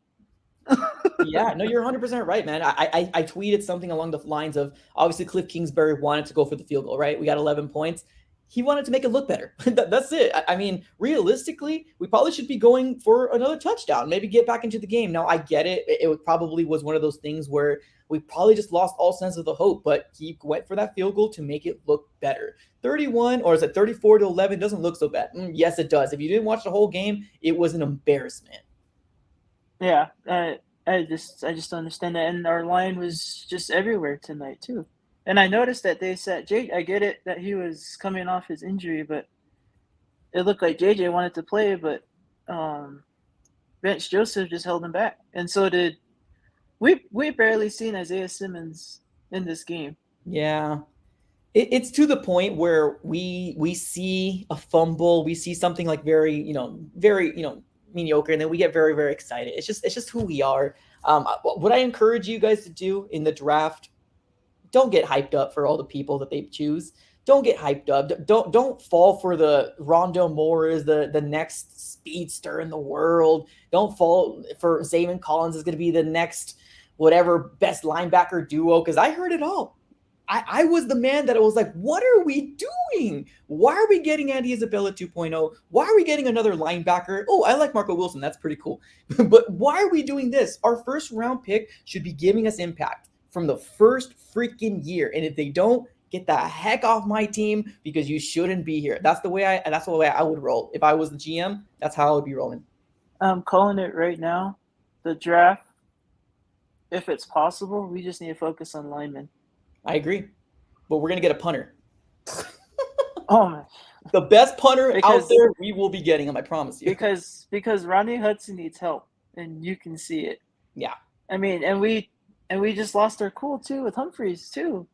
Yeah, no, you're 100% right, man. I tweeted something along the lines of, obviously Cliff Kingsbury wanted to go for the field goal, right? We got 11 points. He wanted to make it look better. That's it. I mean, realistically, we probably should be going for another touchdown, maybe get back into the game. Now, I get it. It probably was one of those things where we probably just lost all sense of the hope, but he went for that field goal to make it look better. 31, or is it 34-11? Doesn't look so bad. Yes, it does. If you didn't watch the whole game, it was an embarrassment. Yeah, I just don't understand that. And our line was just everywhere tonight, too. And I noticed that they said, I get it that he was coming off his injury, but it looked like JJ wanted to play, but Bench Joseph just held him back. And so did we barely seen Isaiah Simmons in this game. Yeah. It's to the point where we see a fumble, we see something like very mediocre, and then we get very, very excited. It's just who we are. What I encourage you guys to do in the draft, don't get hyped up for all the people that they choose. Don't get hyped up. Don't fall for the Rondo Moore is the next speedster in the world. Don't fall for Zayvon Collins is going to be the next whatever best linebacker duo, because I heard it all. I was the man that was like, what are we doing? Why are we getting Andy Isabella 2.0? Why are we getting another linebacker? Oh, I like Marco Wilson. That's pretty cool. But why are we doing this? Our first round pick should be giving us impact from the first freaking year. And if they don't, get the heck off my team, because you shouldn't be here. That's the way I would roll. If I was the GM, that's how I would be rolling. I'm calling it right now. The draft if it's possible, we just need to focus on linemen. I agree, but we're gonna get a punter. Oh man, The best punter out Because- there, we will be getting him. I promise you. because Ronnie Hudson needs help, and you can see it. Yeah. I mean, and we just lost our cool too with Humphreys too.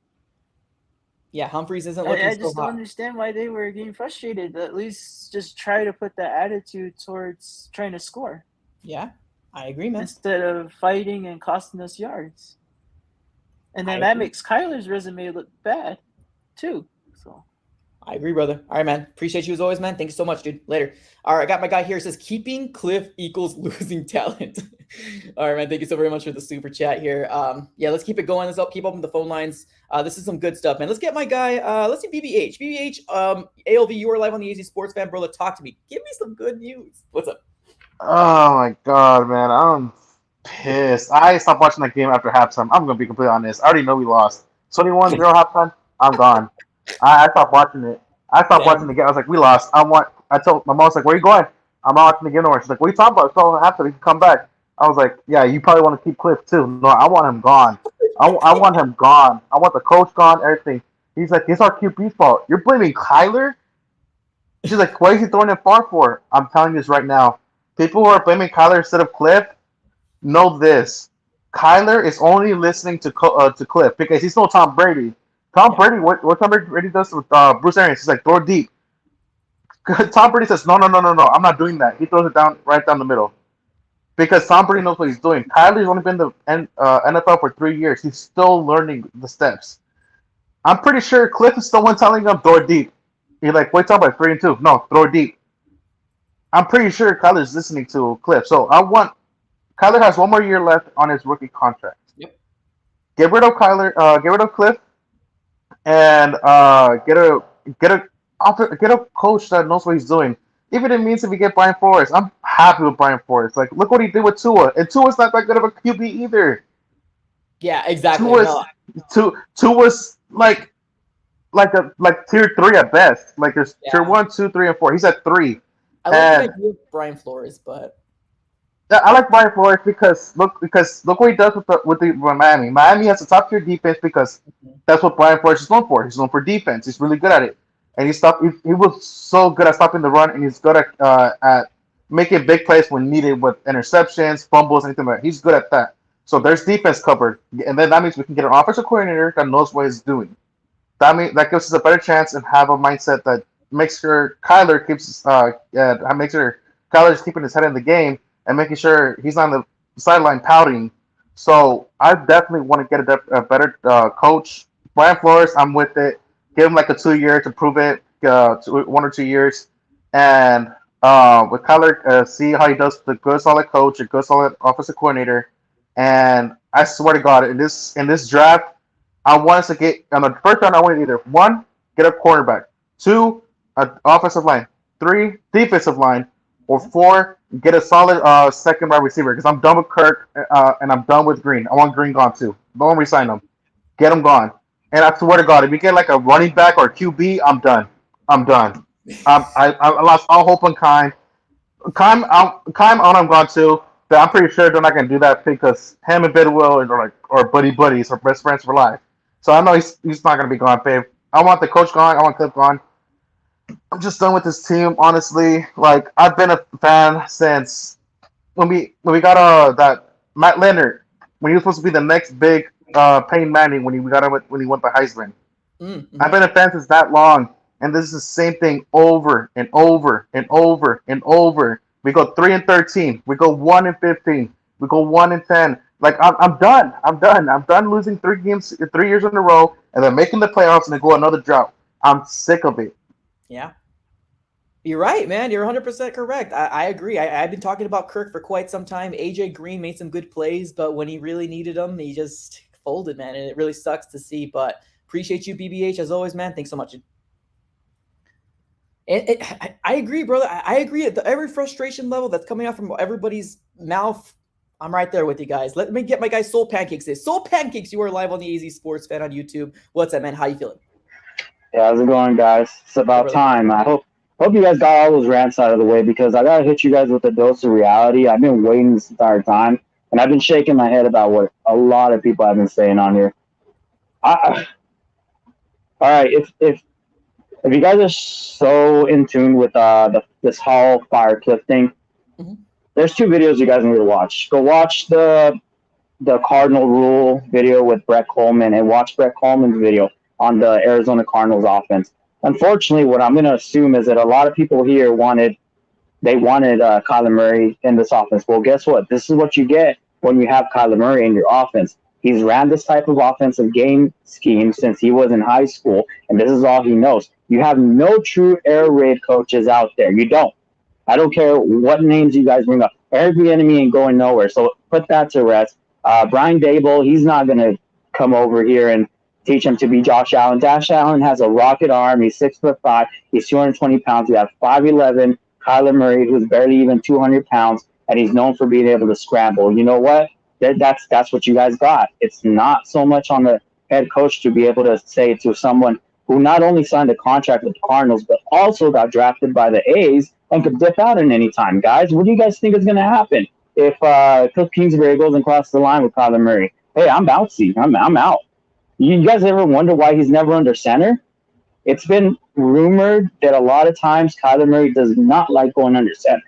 Yeah, Humphreys isn't looking I so just don't hot. understand why they were getting frustrated. At least just try to put that attitude towards trying to score Yeah, I agree, man. instead of fighting and costing us yards. And then I that agree. makes Kyler's resume look bad too. So I agree, brother. All right, man. Appreciate you as always, man. Thank you so much, dude. Later. All right, I got my guy here. It says keeping Cliff equals losing talent. All right, man. Thank you so very much for the super chat here. Yeah, let's keep it going. Let's keep open the phone lines. This is some good stuff, man. Let's get my guy. Let's see BBH. BBH, ALV, you are live on the AZ Sports Fan, bro. Talk to me. Give me some good news. What's up? Oh my god, man, I'm pissed. I stopped watching that game after halftime. I'm gonna be completely honest. I already know we lost. 21-0 halftime. I'm gone. I stopped watching it. I stopped Damn. watching the game. I was like, we lost. I told my mom, I was like, where are you going? I'm not watching the game no more. She's like, what are you talking about? It's all halftime. You can come back. I was like, yeah, you probably want to keep Cliff too. No, I want him gone. I want him gone. I want the coach gone. Everything. He's like, it's our QB's fault. You're blaming Kyler? She's like, why is he throwing it far for? I'm telling you this right now. People who are blaming Kyler instead of Cliff, know this. Kyler is only listening to Cliff because he's no Tom Brady. Tom Brady, what Tom Brady does with Bruce Arians, he's like, throw it deep. Tom Brady says, no, I'm not doing that. He throws it right down the middle. Because Tom Brady knows what he's doing. Kyler's only been in the NFL for 3 years. He's still learning the steps. I'm pretty sure Cliff is the one telling him, throw it deep. He's like, wait, talk about 3-2. No, throw it deep. I'm pretty sure Kyler's listening to Cliff. So Kyler has 1 more year left on his rookie contract. Yep. Get rid of Kyler. Get rid of Cliff, and get a coach that knows what he's doing. Even if it means if we get Brian Flores, I'm happy with Brian Flores. Like, look what he did with Tua, and Tua's not that good of a QB either. Yeah, exactly. Tua's like tier 3 at best. Like there's tier 1, 2, 3, and 4. He's at 3. I like the idea of Brian Flores, but I like Brian Flores because look what he does with Miami. Miami has a top tier defense because that's what Brian Flores is known for. He's known for defense. He's really good at it, and he was so good at stopping the run, and he's good at making big plays when needed with interceptions, fumbles, anything like that. He's good at that. So there's defense covered, and then that means we can get an offensive coordinator that knows what he's doing. That gives us a better chance and have a mindset that makes sure Kyler makes sure Kyler's keeping his head in the game and making sure he's on the sideline pouting. So I definitely want to get a better coach. Brian Flores, I'm with it. Give him like a 2 year to prove it, 1 or 2 years, and with Kyler, see how he does with a good solid coach, a good solid offensive coordinator. And I swear to God, in this draft, I want us to get on the first round. I want either 1, get a cornerback, 2, an offensive line, 3, defensive line, or 4, get a solid second wide receiver. Because I'm done with Kirk and I'm done with Green. I want Green gone too. Don't resign him. Get him gone. And I swear to God, if you get like a running back or a QB, I'm done. I lost all hope on Kime. Kime on I'm gone too. But I'm pretty sure they're not gonna do that because him and Bidwell are buddy buddies or best friends for life. So I know he's not gonna be gone, babe. I want the coach gone. I want Cliff gone. I'm just done with this team, honestly. Like I've been a fan since when we got that Matt Leonard when he was supposed to be the next big Peyton Manning when he won the Heisman. Mm-hmm. I've been a fan since that long, and this is the same thing over and over and over and over. We go 3-13. We go 1-15. We go 1-10. Like I'm done. I'm done losing 3 years in a row, and then making the playoffs and then go another drought. I'm sick of it. Yeah. You're right, man. You're 100% correct. I agree. I've been talking about Kirk for quite some time. AJ Green made some good plays, but when he really needed them, he just folded, man. And it really sucks to see. But appreciate you, BBH, as always, man. Thanks so much. I agree, brother. I agree at every frustration level that's coming out from everybody's mouth. I'm right there with you guys. Let me get my guy Soul Pancakes. Soul Pancakes, you are live on the AZ Sports Fan on YouTube. What's up, man? How you feeling? Yeah, how's it going, guys? It's about time. I hope you guys got all those rants out of the way because I gotta hit you guys with a dose of reality. I've been waiting this entire time. And I've been shaking my head about what a lot of people have been saying on here. All right, if you guys are so in tune with this Hall Fire Cliff thing, there's 2 videos you guys need to watch. Go watch the Cardinal Rule video with Brett Coleman and watch Brett Coleman's video on the Arizona Cardinals offense. Unfortunately, what I'm going to assume is that a lot of people here wanted Kyler Murray in this offense. Well, guess what? This is what you get when you have Kyler Murray in your offense. He's ran this type of offensive game scheme since he was in high school, and this is all he knows. You have no true air raid coaches out there. You don't. I don't care what names you guys bring up. Eric Bieniemy ain't going nowhere, so put that to rest. Brian Dable, he's not going to come over here and teach him to be Josh Allen. Josh Allen has a rocket arm. He's 6'5". He's 220 pounds. You have 5'11". Kyler Murray, who's barely even 200 pounds, and he's known for being able to scramble. You know what? That's what you guys got. It's not so much on the head coach to be able to say to someone who not only signed a contract with the Cardinals, but also got drafted by the A's and could dip out at any time. Guys, what do you guys think is going to happen if Cliff Kingsbury goes and crosses the line with Kyler Murray? Hey, I'm bouncy. I'm out. You guys ever wonder why he's never under center? It's been rumored that a lot of times Kyler Murray does not like going under center,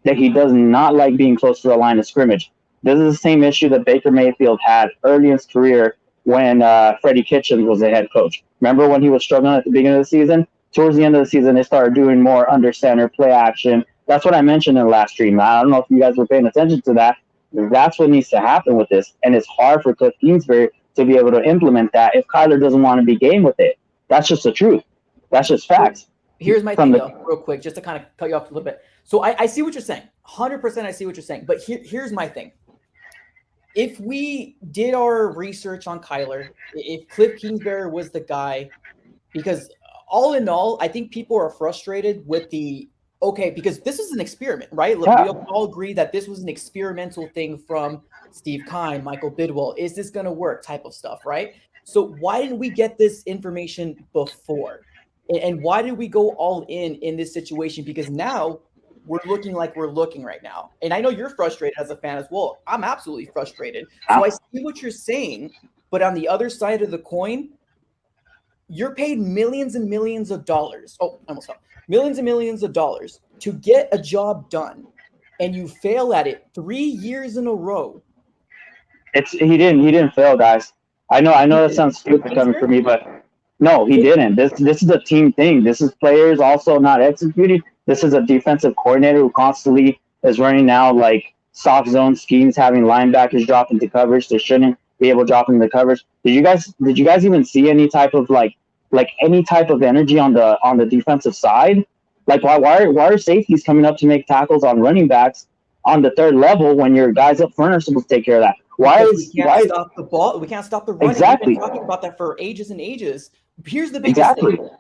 that he does not like being close to the line of scrimmage. This is the same issue that Baker Mayfield had early in his career when Freddie Kitchens was the head coach. Remember when he was struggling at the beginning of the season? Towards the end of the season, they started doing more under center play action. That's what I mentioned in the last stream. I don't know if you guys were paying attention to that. That's what needs to happen with this. And it's hard for Cliff Kingsbury to be able to implement that if Kyler doesn't want to be game with it. That's just the truth. That's just facts. Here's my thing, though, real quick, just to kind of cut you off a little bit. So I see what you're saying. 100% I see what you're saying. But here's my thing. If we did our research on Kyler, if Cliff Kingsbury was the guy, because all in all, I think people are frustrated with because this is an experiment, right? Yeah. We all agree that this was an experimental thing from Steve Keim, Michael Bidwell. Is this going to work type of stuff, right? So why didn't we get this information before? And why did we go all in this situation? Because now we're looking like we're looking right now. And I know you're frustrated as a fan as well. I'm absolutely frustrated. So I see what you're saying, but on the other side of the coin, you're paid millions and millions of dollars. Oh, I almost fell. Millions and millions of dollars to get a job done, and you fail at it 3 years in a row. He didn't fail, guys. I know that sounds stupid coming from me, but no, he didn't. This is a team thing. This is players also not executing. This is a defensive coordinator who constantly is running out like soft zone schemes, having linebackers drop into coverage. They shouldn't be able to drop into coverage. Did you guys even see any type of like any type of energy on the defensive side? Like why are safeties coming up to make tackles on running backs on the third level when your guys up front are supposed to take care of that? We can't stop the ball. We can't stop the run. Exactly. We've been talking about that for ages and ages. Here's the biggest thing.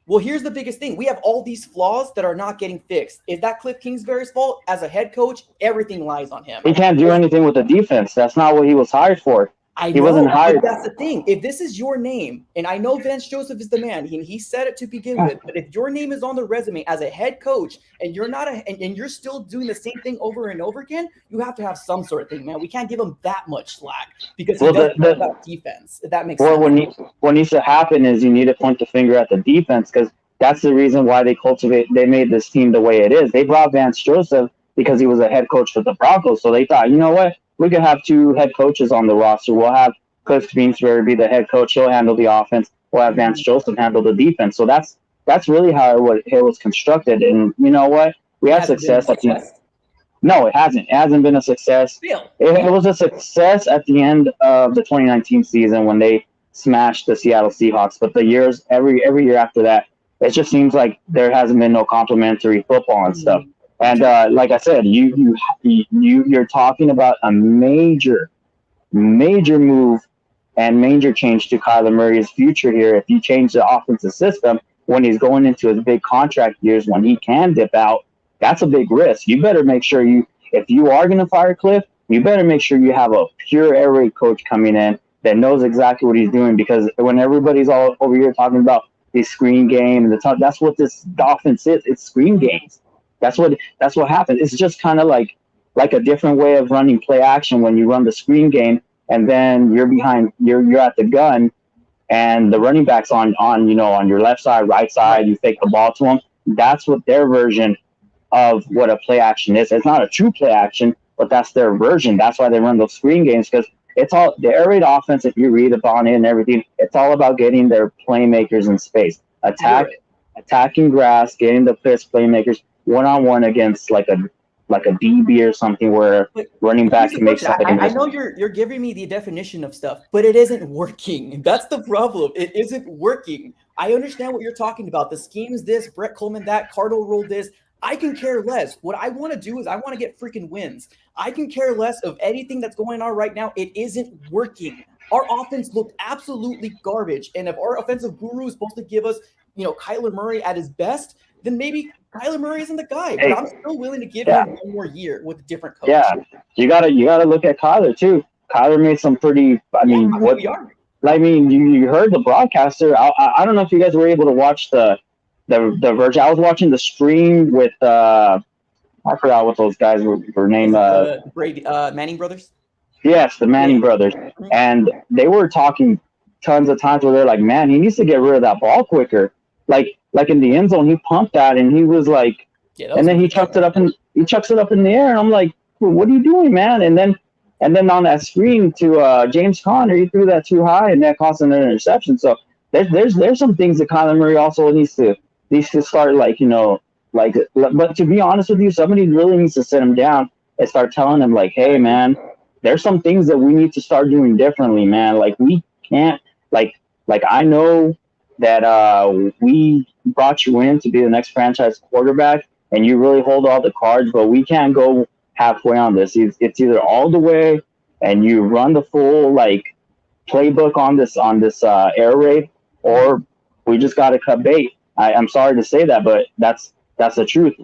Well, here's the biggest thing. We have all these flaws that are not getting fixed. Is that Cliff Kingsbury's fault? As a head coach, everything lies on him. He can't do anything with the defense. That's not what he was hired for. He wasn't hired. But that's the thing. If this is your name, and I know Vance Joseph is the man, he said it to begin with, but if your name is on the resume as a head coach and you're not and you're still doing the same thing over and over again, you have to have some sort of thing, man. We can't give him that much slack because he doesn't know about defense. If that makes sense. What needs to happen is you need to point the finger at the defense because that's the reason why they made this team the way it is. They brought Vance Joseph because he was a head coach for the Broncos, so they thought, you know what? We could have 2 head coaches on the roster. We'll have Cliff Kingsbury be the head coach. He'll handle the offense. We'll have Vance Joseph handle the defense. So that's really how it was constructed. And you know what? We had success at the end. No, it hasn't. It hasn't been a success. It was a success at the end of the 2019 season when they smashed the Seattle Seahawks. But the years, every year after that, it just seems like there hasn't been no complimentary football and stuff. And like I said, you're talking about a major move and major change to Kyler Murray's future here. If you change the offensive system when he's going into his big contract years, when he can dip out, that's a big risk. You better make sure if you are going to fire Cliff, you better make sure you have a pure air raid coach coming in that knows exactly what he's doing. Because when everybody's all over here talking about the screen game and that's what this offense is. It's screen games. That's what happened. It's just kind of like like a different way of running play action when you run the screen game and then you're behind, you're at the gun, and the running back's on on your left side, right side. Right. You fake the ball to them. That's what their version of what a play action is. It's not a true play action, but that's their version. That's why they run those screen games, because it's all the air raid offense. If you read upon it and everything, it's all about getting their playmakers in space, attacking grass, getting the best playmakers one on one against like a DB or something where But running back here's the can make question. something. I know you're giving me the definition of stuff, but it isn't working. That's the problem. It isn't working. I understand what you're talking about. The scheme is this, Brett Coleman that, Cardinal rule this. I can care less. What I want to do is I want to get freaking wins. I can care less of anything that's going on right now. It isn't working. Our offense looked absolutely garbage. And if our offensive guru is supposed to give us, Kyler Murray at his best, then maybe Kyler Murray isn't the guy. But I'm still willing to give him one more year with a different coach. Yeah, you gotta look at Kyler too. Kyler made some pretty. We are. I mean, you heard the broadcaster. I don't know if you guys were able to watch the version. I was watching the stream with I forgot what those guys were named. Brady Manning brothers. Yes, the Manning brothers, and they were talking tons of times where they're like, "Man, he needs to get rid of that ball quicker." Like in the end zone, he pumped that, and he was like, and then he chucks it up in the air, and I'm like, well, "What are you doing, man?" And then on that screen to James Conner, he threw that too high, and that cost an interception. So there's some things that Kyler Murray also needs to start but to be honest with you, somebody really needs to sit him down and start telling him like, "Hey, man, there's some things that we need to start doing differently, man. Like we can't like I know that we brought you in to be the next franchise quarterback, and you really hold all the cards, but we can't go halfway on this. It's either all the way, and you run the full playbook on this air raid, or we just got to cut bait." I'm sorry to say that, but that's the truth.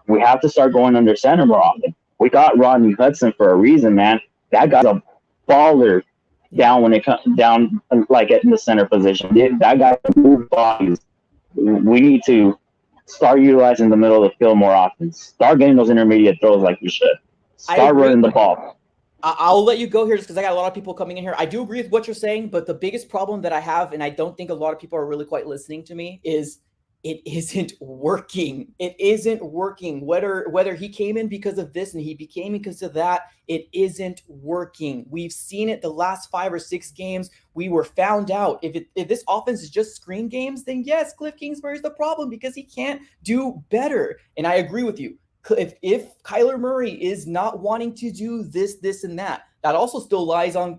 We have to start going under center more often. We got Rodney Hudson for a reason, man. That guy's a baller down when it comes down in the center position. That guy can move bodies. We need to start utilizing the middle of the field more often. Start getting those intermediate throws like we should. Start running the ball. I'll let you go here just because I got a lot of people coming in here. I do agree with what you're saying, but the biggest problem that I have, and I don't think a lot of people are really quite listening to me, is it isn't working. It isn't working. Whether he came in because of this and he became because of that, it isn't working. We've seen it the last 5 or 6 games. We were found out. If this offense is just screen games, then yes, Cliff Kingsbury's the problem because he can't do better. And I agree with you. If Kyler Murray is not wanting to do this, and that also still lies on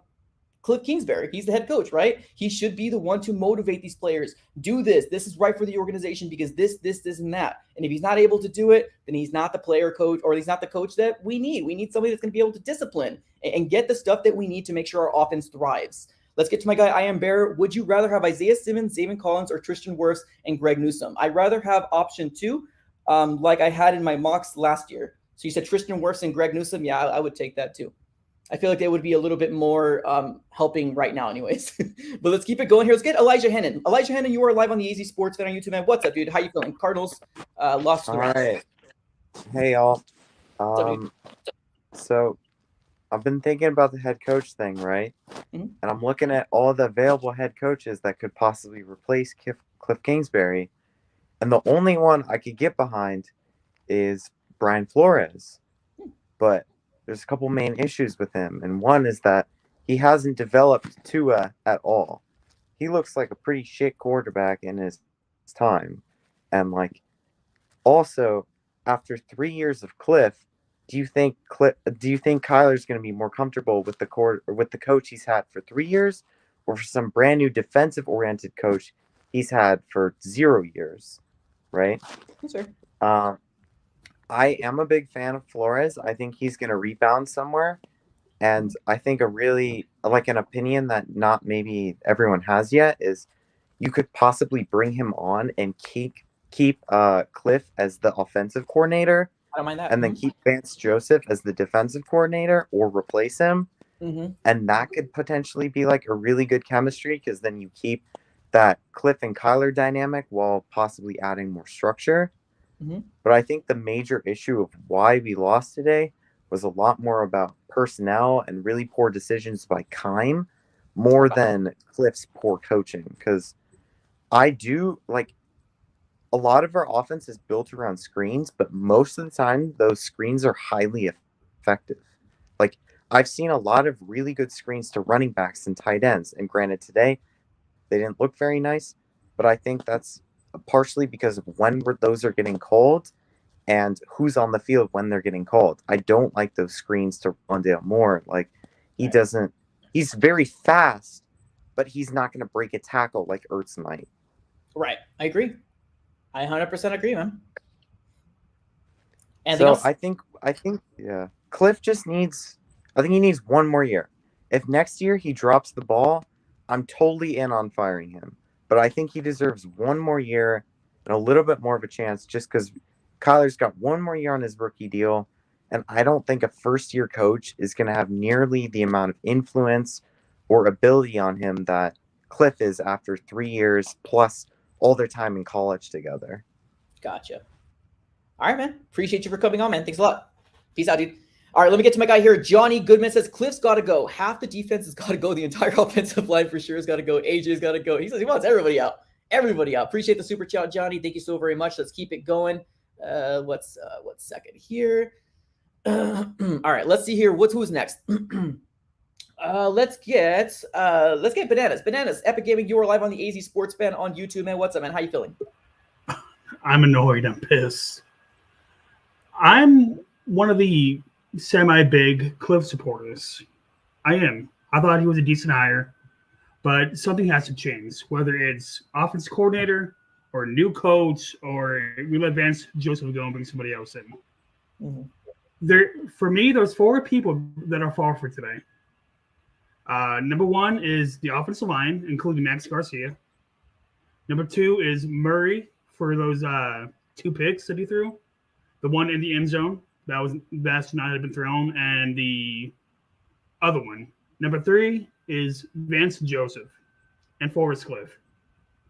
Cliff Kingsbury. He's the head coach, right? He should be the one to motivate these players. Do this. This is right for the organization because this, and that. And if he's not able to do it, then he's not the player coach, or he's not the coach that we need. We need somebody that's going to be able to discipline and get the stuff that we need to make sure our offense thrives. Let's get to my guy, I Am Bear. Would you rather have Isaiah Simmons, Zaven Collins, or Tristan Wirfs and Greg Newsome? I'd rather have option 2. Like I had in my mocks last year. So you said Tristan Wirfs and Greg Newsome. Yeah, I would take that too. I feel like they would be a little bit more helping right now anyways. But let's keep it going here. Let's get Elijah Hennon. Elijah Hennon, you are live on the Easy Sports Fan on YouTube, man. What's up, dude? How you feeling? Cardinals lost to the Rams. All right. Hey, y'all. So I've been thinking about the head coach thing, right? Mm-hmm. And I'm looking at all the available head coaches that could possibly replace Cliff Kingsbury. And the only one I could get behind is Brian Flores. But there's a couple main issues with him. And one is that he hasn't developed Tua at all. He looks like a pretty shit quarterback in his time. And also, after 3 years of Cliff, do you think Kyler's going to be more comfortable with the coach he's had for 3 years, or for some brand new defensive oriented coach he's had for 0 years? Right? Yes, sir. I am a big fan of Flores. I think he's going to rebound somewhere. And I think an opinion that not maybe everyone has yet is you could possibly bring him on and keep Cliff as the offensive coordinator. I don't mind that. And then keep Vance Joseph as the defensive coordinator, or replace him. Mm-hmm. And that could potentially be a really good chemistry, because then you keep that Cliff and Kyler dynamic while possibly adding more structure. Mm-hmm. But I think the major issue of why we lost today was a lot more about personnel and really poor decisions by Kime more than Cliff's poor coaching. Because I do like a lot of our offense is built around screens, but most of the time those screens are highly effective. Like I've seen a lot of really good screens to running backs and tight ends. And granted, today they didn't look very nice, but I think that's partially because of when those are getting called and who's on the field when they're getting called. I don't like those screens to Rondale Moore. Like he doesn't. He's very fast, but he's not going to break a tackle like Ertz might. Right. I agree. I 100% agree, man. Anything else? I think yeah. Cliff just needs. I think he needs one more year. If next year he drops the ball, I'm totally in on firing him. But I think he deserves one more year and a little bit more of a chance just because Kyler's got one more year on his rookie deal. And I don't think a first-year coach is going to have nearly the amount of influence or ability on him that Cliff is after 3 years plus all their time in college together. Gotcha. All right, man. Appreciate you for coming on, man. Thanks a lot. Peace out, dude. All right, let me get to my guy here. Johnny Goodman says, Cliff's got to go. Half the defense has got to go. The entire offensive line for sure has got to go. AJ's got to go. He says he wants everybody out. Everybody out. Appreciate the super chat, Johnny. Thank you so very much. Let's keep it going. What's second here? All right, let's see here. Who's next? Let's get Bananas. Bananas, Epic Gaming, you are live on the AZ Sports Fan on YouTube, man. What's up, man? How you feeling? I'm annoyed. I'm pissed. I'm one of the semi-big Cliff supporters. I am. I thought he was a decent hire, but something has to change, whether it's offense coordinator or new coach, or we let Vance Joseph go and bring somebody else in. Mm-hmm. For me, there's 4 people that are fall for today. Number 1 is the offensive line, including Max Garcia. Number 2 is Murray for those 2 picks that he threw. The one in the end zone that should not have been thrown, and the other one. Number 3 is Vance Joseph and Forrest Cliff.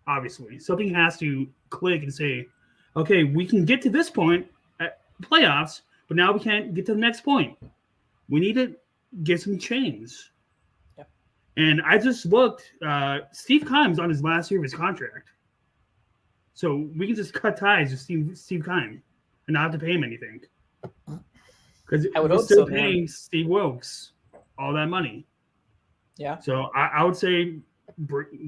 Obviously, something has to click and say, okay, we can get to this point at playoffs, but now we can't get to the next point. We need to get some change. Yep. And I just looked. Steve Kime's on his last year of his contract. So we can just cut ties with Steve Kime and not have to pay him anything. Because we're still paying Steve Wilkes all that money. Yeah. So I would say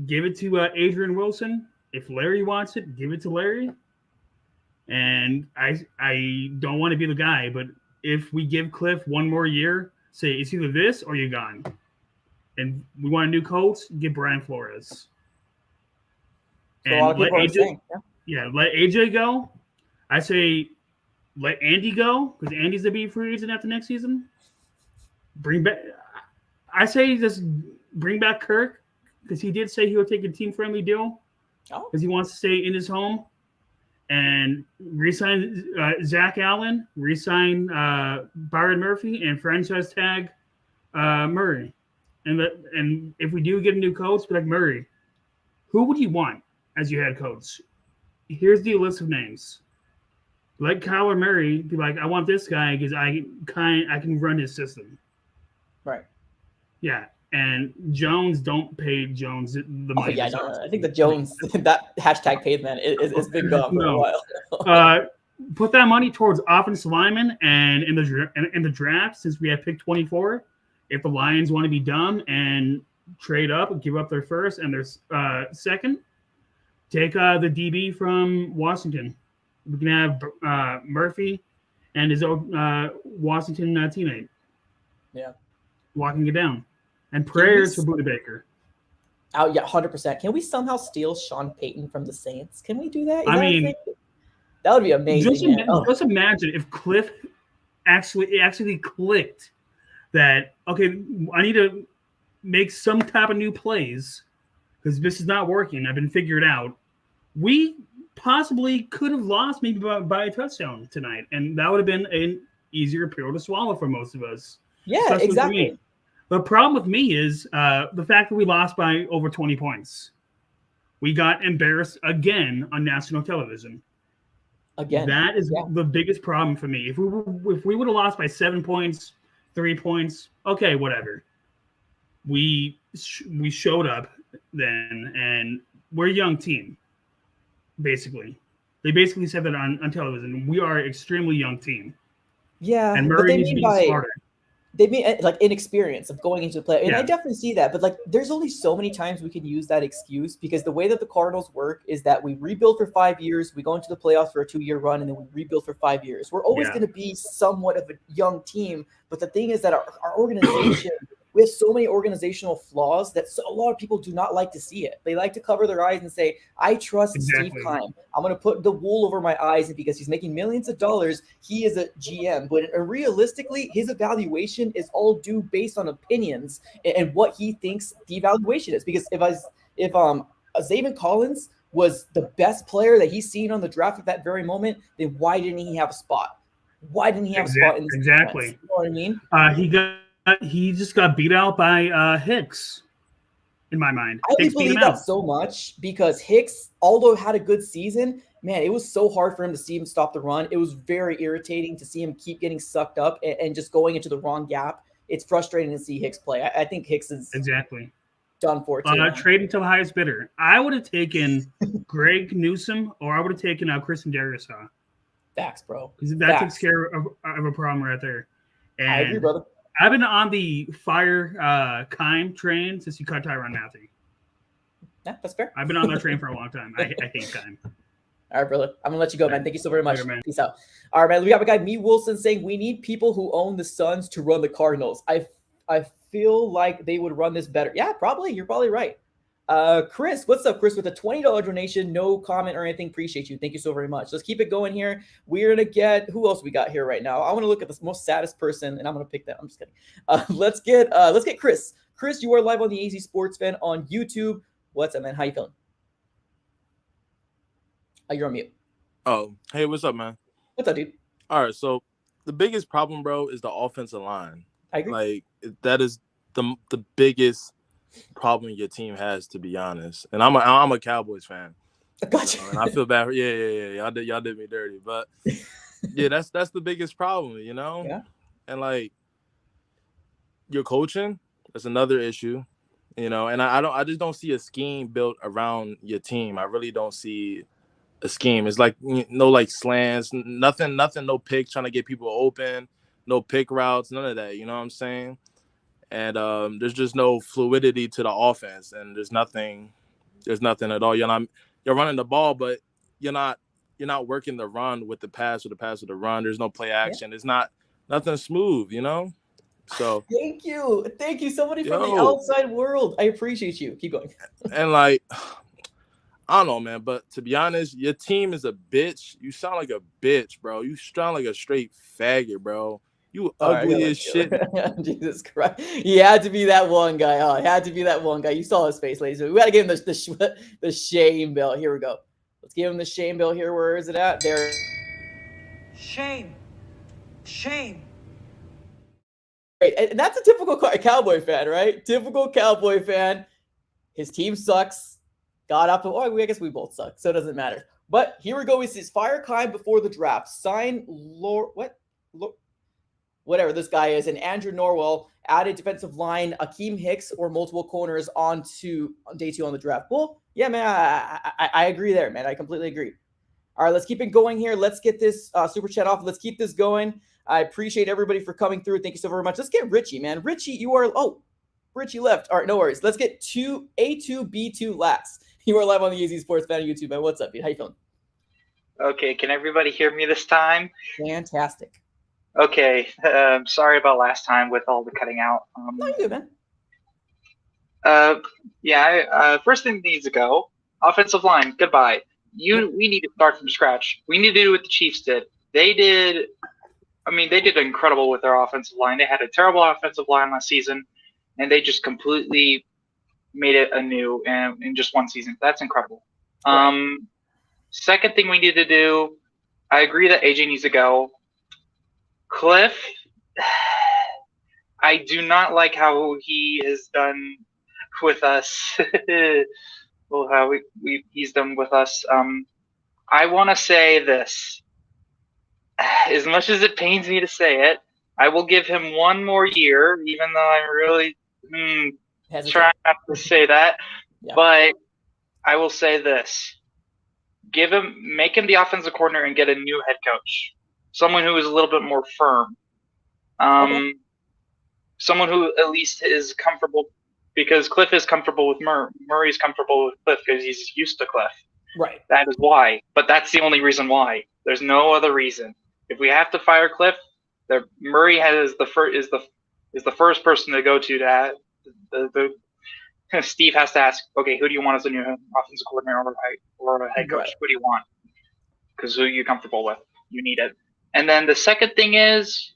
give it to Adrian Wilson. If Larry wants it, give it to Larry. And I don't want to be the guy, but if we give Cliff one more year, say it's either this or you're gone. And we want a new coach, get Brian Flores. So and let AJ go. I say let Andy go because Andy's the free agent after next season. I say just bring back Kirk because he did say he would take a team-friendly deal because he wants to stay in his home. And re-sign Zach Allen, re-sign Byron Murphy, and franchise tag Murray. And if we do get a new coach, be like, Murray, who would you want as your head coach? Here's the list of names. Let Kyler Murray be like, I want this guy because I can run his system. Right. Yeah. And Jones, don't pay Jones the money. Yeah, I think the Jones, that hashtag paid man, it's been gone for a while. Put that money towards offensive linemen and in the draft, since we have pick 24, if the Lions want to be dumb and trade up and give up their first and their second, take the DB from Washington. We can have Murphy and his old Washington teammate. Yeah. Walking it down. And prayers for Buda Baker. Oh, yeah, 100%. Can we somehow steal Sean Payton from the Saints? Can we do that? That would be amazing. Just imagine if Cliff actually clicked that, okay, I need to make some type of new plays because this is not working. I've been figured out. We possibly could have lost maybe by a touchdown tonight, and that would have been an easier pill to swallow for most of us. Yeah, exactly. The problem with me is the fact that we lost by over 20 points. We got embarrassed again on national television. Again, That is yeah. the biggest problem for me. If we would have lost by 7 points, 3 points, okay, whatever. We showed up then, and we're a young team. Basically, they basically said that on television. We are an extremely young team, Yeah, and what Murray they needs to mean be by smarter. they mean like inexperience of going into the play, and I Yeah. definitely see that. But like, there's only so many times we can use that excuse because the way that the Cardinals work is that we rebuild for 5 years, we go into the playoffs for a 2-year run, and then we rebuild for 5 years. We're always Yeah. going to be somewhat of a young team, but the thing is that our organization. We have so many organizational flaws that a lot of people do not like to see it. They like to cover their eyes and say, I trust Steve Exactly. Keim. I'm going to put the wool over my eyes, and because he's making millions of dollars, he is a GM. But realistically, his evaluation is all due based on opinions and what he thinks the evaluation is. Because if Zayvon Collins was the best player that he's seen on the draft at that very moment, then why didn't he have a spot? Why didn't he have a spot in this Exactly. defense? You know what I mean? He just got beat out by Hicks. In my mind, I only Hicks beat him believe that out. so much because Hicks, although had a good season, man, it was so hard for him to see him stop the run. It was very irritating to see him keep getting sucked up and just going into the wrong gap. It's frustrating to see Hicks play. I think Hicks is Exactly. done for too. Trade until the highest bidder. I would have taken Greg Newsome, or I would have taken Kristen Darisaw. Facts, bro. Because that takes care of a problem right there. And I agree, brother. I've been on the fire Keim train since you cut Tyrann Mathieu. Yeah, that's fair. I've been on that train for a long time. I hate Keim. All right, brother. I'm gonna let you go, man. Thank you so very much. Later, man. Peace out. All right, man. We got my guy Me Wilson saying we need people who own the Suns to run the Cardinals. I feel like they would run this better. Yeah, probably. You're probably right. Chris, what's up, Chris? With a $20 donation, no comment or anything. Appreciate you. Thank you so very much. Let's keep it going here. We're gonna get who else we got here right now. I want to look at the most saddest person, and I'm gonna pick that. I'm just kidding. Let's get Chris. Chris, you are live on the AZ Sports Fan on YouTube. What's up, man? How you feeling? Oh, you're on mute. Oh, hey, what's up, man? What's up, dude? All right, so the biggest problem, bro, is the offensive line. I agree. Like that is the biggest problem your team has, to be honest. And I'm a Cowboys fan. Gotcha. And I feel bad for y'all did me dirty, but yeah, that's the biggest problem, you know. Yeah. And like your coaching, that's another issue, you know. And I just don't see a scheme built around your team. I really don't see a scheme. It's like no like slants, nothing, no picks trying to get people open, no pick routes, none of that. You know what I'm saying? And there's just no fluidity to the offense, and there's nothing at all. You're running the ball, but you're not working the run with the pass or the pass with the run. There's no play action. It's nothing smooth, you know. So thank you, somebody from the outside world. I appreciate you. Keep going. And like, I don't know, man, but to be honest, your team is a bitch. You sound like a bitch, bro. You sound like a straight faggot, bro. You ugly as shit. Jesus Christ. He had to be that one guy. Oh, it had to be that one guy. You saw his face, ladies. We got to give him the shame bill. Here we go. Let's give him the shame bill here. Where is it at? There. Shame. Shame. And that's a typical Cowboy fan, right? Typical Cowboy fan. His team sucks. Got up. I guess we both suck, so it doesn't matter. But here we go. He says, fire Keim before the draft. Sign whatever this guy is, and Andrew Norwell, added defensive line, Akeem Hicks, or multiple corners on day 2 on the draft. Well, yeah, man, I agree there, man. I completely agree. All right, let's keep it going here. Let's get this super chat off. Let's keep this going. I appreciate everybody for coming through. Thank you so very much. Let's get Richie, man. Richie, Richie left. All right, no worries. Let's get A2B2 Lax. You are live on the AZ Sports Fan on YouTube, man. What's up, dude? How you feeling? Okay, can everybody hear me this time? Fantastic. Okay, sorry about last time with all the cutting out. No, you're good, man. First thing needs to go. Offensive line, goodbye. We need to start from scratch. We need to do what the Chiefs did. They did incredible with their offensive line. They had a terrible offensive line last season, and they just completely made it anew in just one season. That's incredible. Right. Second thing we need to do, I agree that AJ needs to go. Cliff, I do not like how he has done with us. Well, how he's done with us. I want to say this. As much as it pains me to say it, I will give him one more year, even though I'm really trying not to say that. Yeah. But I will say this. Make him the offensive coordinator and get a new head coach. Someone who is a little bit more firm. Okay. Someone who at least is comfortable, because Cliff is comfortable with Murray. Murray's comfortable with Cliff because he's used to Cliff. Right. That is why. But that's the only reason why. There's no other reason. If we have to fire Cliff, Murray is the first person to go to that. Steve has to ask, okay, who do you want as a new offensive coordinator or a head coach? Right. Who do you want? Because who are you comfortable with? You need it. And then the second thing is,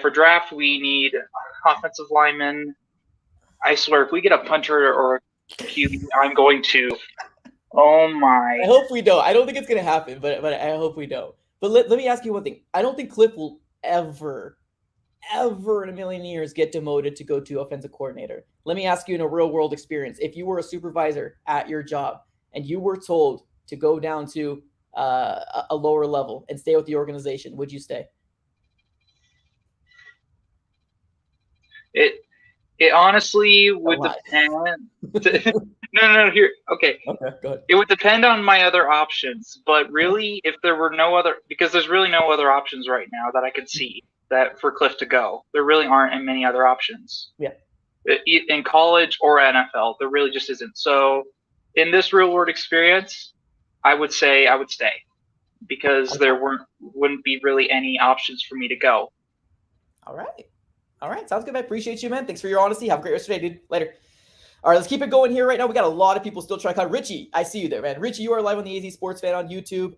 for draft, we need offensive linemen. I swear, if we get a punter or a QB, I'm going to. Oh my! I hope we don't. I don't think it's gonna happen, but I hope we don't. But let me ask you one thing. I don't think Cliff will ever in a million years get demoted to go to offensive coordinator. Let me ask you in a real world experience. If you were a supervisor at your job and you were told to go down to a lower level and stay with the organization, would you stay? It honestly would depend. No, here. Okay, go ahead. It would depend on my other options, but really, if there were no other, because there's really no other options right now that I could see that for Cliff to go. There really aren't many other options. Yeah. In college or NFL, there really just isn't. So, in this real world experience, I would say I would stay because there wouldn't be really any options for me to go. All right. Sounds good. I appreciate you, man. Thanks for your honesty. Have a great rest of your day, dude. Later. All right, let's keep it going here right now. We got a lot of people still trying to cut. Richie, I see you there, man. Richie, you are live on the AZ Sports Fan on YouTube.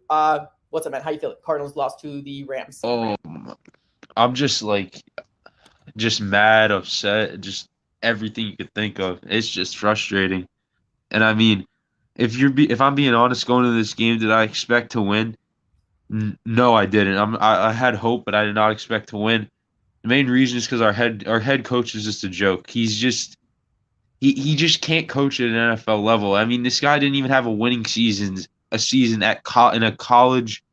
What's up, man? How you feeling? Cardinals lost to the Rams. Oh, I'm just mad, upset, just everything you could think of. It's just frustrating. And I mean, if I'm being honest, going into this game, did I expect to win? No, I didn't. I had hope, but I did not expect to win. The main reason is because our head coach is just a joke. He's just he just can't coach at an NFL level. I mean, this guy didn't even have a winning season in a college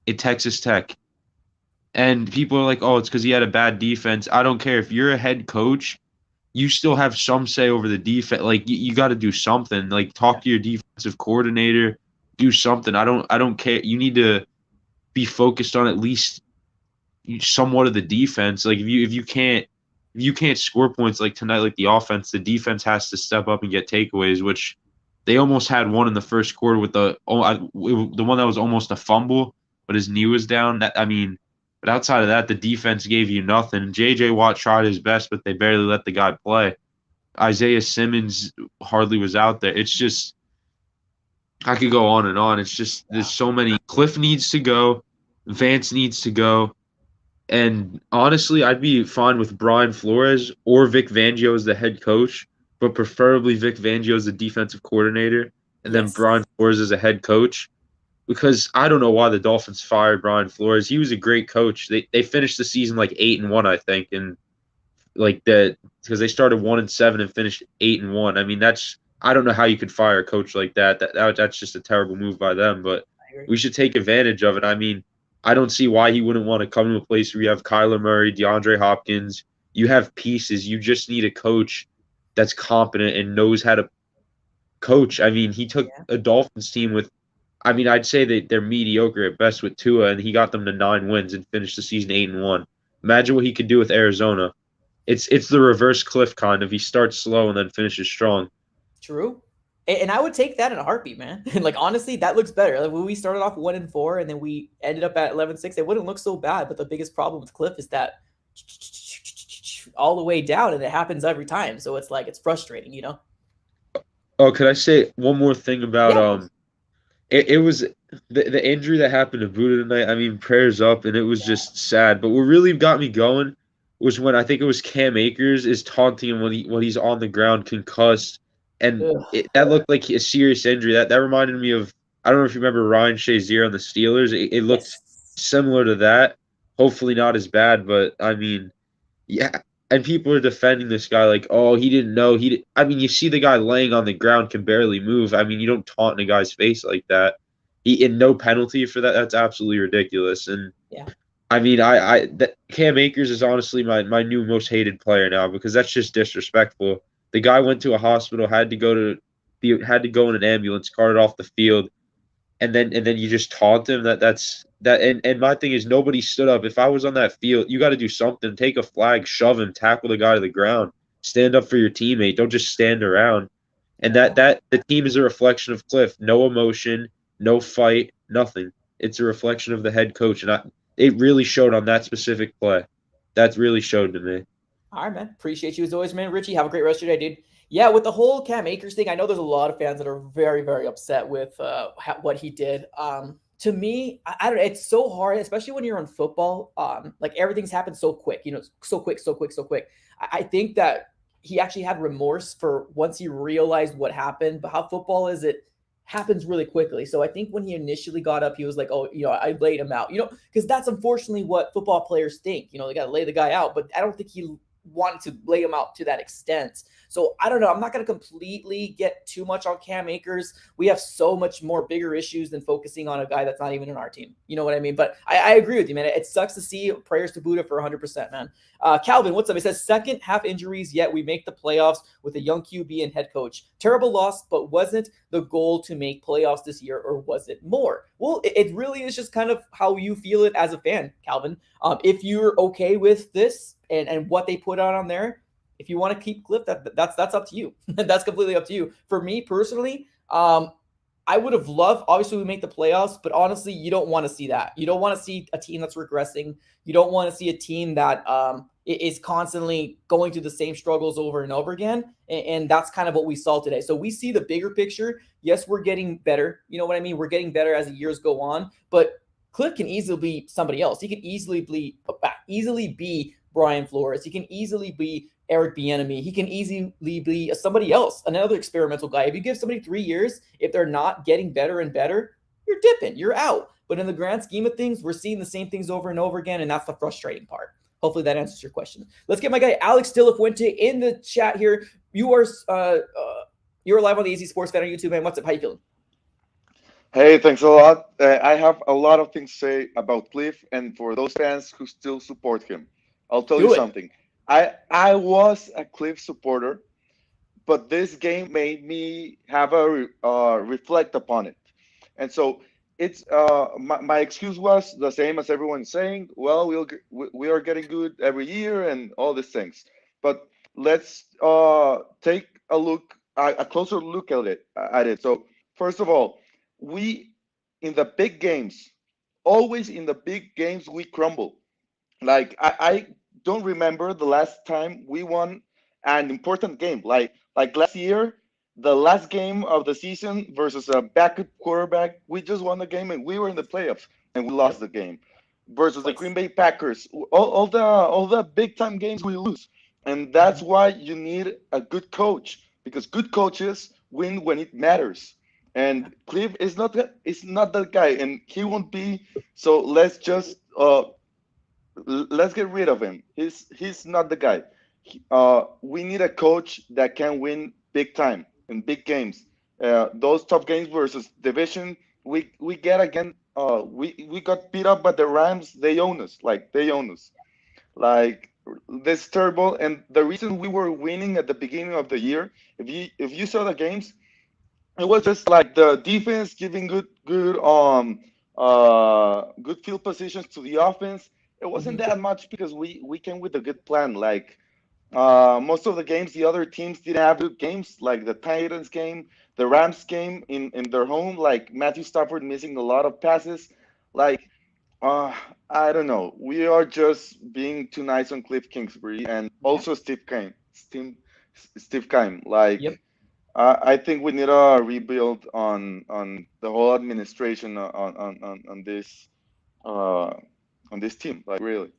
at Texas Tech. And people are like, "Oh, it's because he had a bad defense." I don't care. If you're a head coach, you still have some say over the defense. Like you got to do something. Like talk to your defensive coordinator, do something. I don't care. You need to be focused on at least somewhat of the defense. Like if you can't score points like tonight, like the offense, the defense has to step up and get takeaways, which they almost had one in the first quarter with the one that was almost a fumble, but his knee was down. But outside of that, the defense gave you nothing. J.J. Watt tried his best, but they barely let the guy play. Isaiah Simmons hardly was out there. It's just, I could go on and on. It's just, there's so many. Cliff needs to go. Vance needs to go. And honestly, I'd be fine with Brian Flores or Vic Fangio as the head coach, but preferably Vic Fangio as the defensive coordinator, and then Brian Flores as a head coach. Because I don't know why the Dolphins fired Brian Flores. He was a great coach. They finished the season like 8-1, I think, and because they started 1-7 and finished 8-1. I mean, I don't know how you could fire a coach like that. That's just a terrible move by them. But we should take advantage of it. I mean, I don't see why he wouldn't want to come to a place where you have Kyler Murray, DeAndre Hopkins. You have pieces. You just need a coach that's competent and knows how to coach. I mean, he took a Dolphins team with, I'd say that they're mediocre at best with Tua, and he got them to 9 wins and finished the season 8-1. Imagine what he could do with Arizona. It's the reverse Cliff kind of. He starts slow and then finishes strong. True. And I would take that in a heartbeat, man. Like, honestly, that looks better. Like, when we started off 1-4 and then we ended up at 11-6, it wouldn't look so bad. But the biggest problem with Cliff is that all the way down, and it happens every time. So it's like, it's frustrating, you know? Oh, could I say one more thing about it was the injury that happened to Buddha tonight. I mean, prayers up, and it was just sad. But what really got me going was when I think it was Cam Akers is taunting him when he's on the ground concussed. And that looked like a serious injury. That reminded me of, I don't know if you remember Ryan Shazier on the Steelers. It looked similar to that. Hopefully not as bad, but I mean, yeah. And people are defending this guy like, oh, he didn't know. You see the guy laying on the ground can barely move. I mean, you don't taunt in a guy's face like that. and no penalty for that. That's absolutely ridiculous. And Yeah. I mean, Cam Akers is honestly my new most hated player now because that's just disrespectful. The guy went to a hospital, had to go in an ambulance, carted off the field, and then you just taunt him. And my thing is nobody stood up. If I was on that field, you got to do something. Take a flag, shove him, tackle the guy to the ground, stand up for your teammate. Don't just stand around. And that the team is a reflection of Cliff. No emotion, no fight, nothing. It's a reflection of the head coach, and it really showed on that specific play. That really showed to me. All right, man. Appreciate you as always, man. Richie, have a great rest of your day, dude. Yeah, with the whole Cam Akers thing, I know there's a lot of fans that are very, very upset with what he did. To me, I don't know. It's so hard, especially when you're on football. Like everything's happened so quick, so quick, so quick, so quick. I think that he actually had remorse for once he realized what happened. But how football is, it happens really quickly. So I think when he initially got up, he was like, "Oh, I laid him out," because that's unfortunately what football players think. They got to lay the guy out. But I don't think he wanted to lay him out to that extent. So I don't know. I'm not going to completely get too much on Cam Akers. We have so much more bigger issues than focusing on a guy that's not even in our team. You know what I mean? But I agree with you, man. It sucks to see. Prayers to Buddha for 100%, man. Calvin, what's up? He says, second half injuries, yet we make the playoffs with a young QB and head coach. Terrible loss, but wasn't the goal to make playoffs this year, or was it more? Well, it really is just kind of how you feel it as a fan, Calvin. If you're okay with this and what they put out on there, if you want to keep Cliff, that's up to you. That's completely up to you. For me personally, I would have loved, obviously, we make the playoffs, but honestly, you don't want to see that. You don't want to see a team that's regressing. You don't want to see a team that is constantly going through the same struggles over and over again. And that's kind of what we saw today. So we see the bigger picture. Yes, we're getting better. You know what I mean? We're getting better as the years go on. But Cliff can easily be somebody else. He can easily be Brian Flores. He can easily be Eric Bieniemy. He can easily be somebody else, another experimental guy. If you give somebody 3 years, if they're not getting better and better, you're dipping, you're out. But in the grand scheme of things, we're seeing the same things over and over again, and that's the frustrating part. Hopefully that answers your question. Let's get my guy Alex De La Fuente in the chat here. You're live on the Easy Sports Fan on YouTube, man. What's up? How you feeling? Hey, thanks a lot. I have a lot of things to say about Cliff, and for those fans who still support him, I'll tell you something. I was a Cliff supporter, but this game made me have a reflect upon it, and so it's my excuse was the same as everyone's saying. Well, we are getting good every year and all these things, but let's take a closer look at it. So first of all, we in the big games, always in the big games we crumble. Like I don't remember the last time we won an important game. Like last year, the last game of the season versus a backup quarterback, we just won the game and we were in the playoffs and we lost the game. Versus the Green Bay Packers, all the big time games we lose, and that's why you need a good coach because good coaches win when it matters. And Cliff is not that guy, and he won't be. So let's get rid of him. He's not the guy. We need a coach that can win big time in big games. Those tough games versus division, we get again. We got beat up by the Rams. They own us. Like this terrible. And the reason we were winning at the beginning of the year, if you saw the games, it was just like the defense giving good field positions to the offense. It wasn't that much because we came with a good plan. Like most of the games, the other teams didn't have good games, like the Titans game, the Rams game in their home, like Matthew Stafford missing a lot of passes. Like I don't know. We are just being too nice on Cliff Kingsbury and also Steve Keim. Like Yep. I think we need a rebuild on the whole administration on this team. Like really.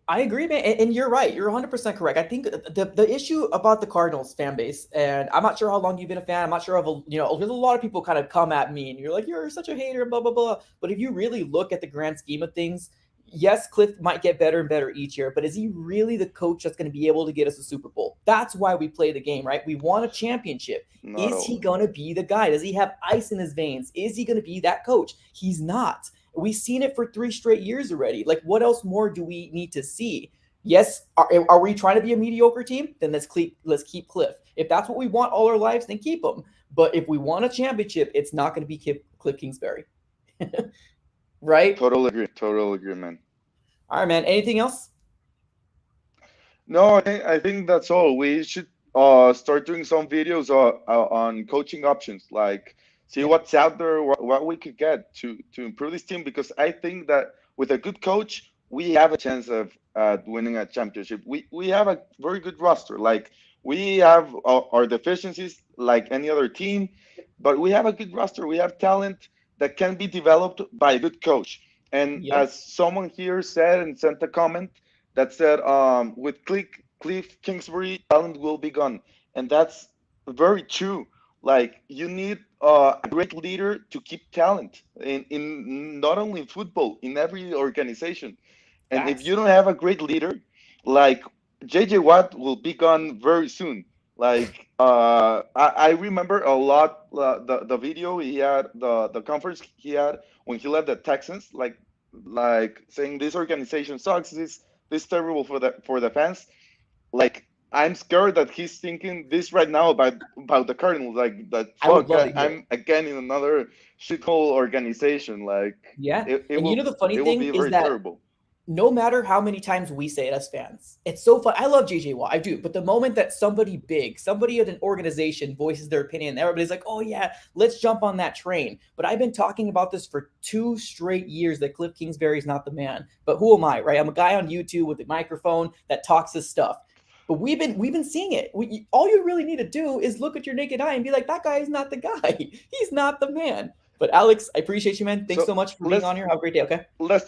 I agree, man, and you're right. You're 100% correct. I think the issue about the Cardinals fan base, and I'm not sure how long you've been a fan. I'm not sure there's a lot of people kind of come at me, and you're like, you're such a hater, blah blah blah. But if you really look at the grand scheme of things, yes, Cliff might get better and better each year, but is he really the coach that's going to be able to get us a Super Bowl? That's why we play the game, right? We want a championship. Not Is he always. going to be the guy? Does he have ice in his veins? Is he going to be that coach? He's not. We've seen it for 3 straight years already. Like, what else more do we need to see? Yes, are we trying to be a mediocre team? Then let's keep Cliff. If that's what we want all our lives, then keep him. But if we want a championship, it's not going to be Cliff Kingsbury. Right? Total agree, man. All right, man. Anything else? No, I think that's all. We should start doing some videos on coaching options, like see what's out there, what we could get to improve this team. Because I think that with a good coach, we have a chance of winning a championship. We have a very good roster. Like we have our deficiencies, like any other team, but we have a good roster. We have talent that can be developed by a good coach. And Yep. as someone here said and sent a comment that said, with Cliff Kingsbury, talent will be gone. And that's very true. Like, you need a great leader to keep talent in not only in football, in every organization. And if Facts. you don't have a great leader, like JJ Watt will be gone very soon. Like, I remember a lot the video he had, the conference he had when he led the Texans, like saying this organization sucks, this terrible for the fans. Like, I'm scared that he's thinking this right now about the Cardinals. Like, that I would fuck, love to hear it. I'm again in another shithole organization. Like, Yeah. it And you know the funny it will thing be is very that terrible. no matter how many times we say it as fans, it's so fun. I love JJ Watt, I do. But the moment that somebody big, somebody at an organization voices their opinion, everybody's like, oh yeah, let's jump on that train. But I've been talking about this for 2 straight years that Cliff Kingsbury is not the man. But who am I, right? I'm a guy on YouTube with a microphone that talks his stuff. But we've been seeing it. All you really need to do is look at your naked eye and be like, that guy is not the guy. He's not the man. But Alex, I appreciate you, man. Thanks so much for being on here. Have a great day. Okay. Let's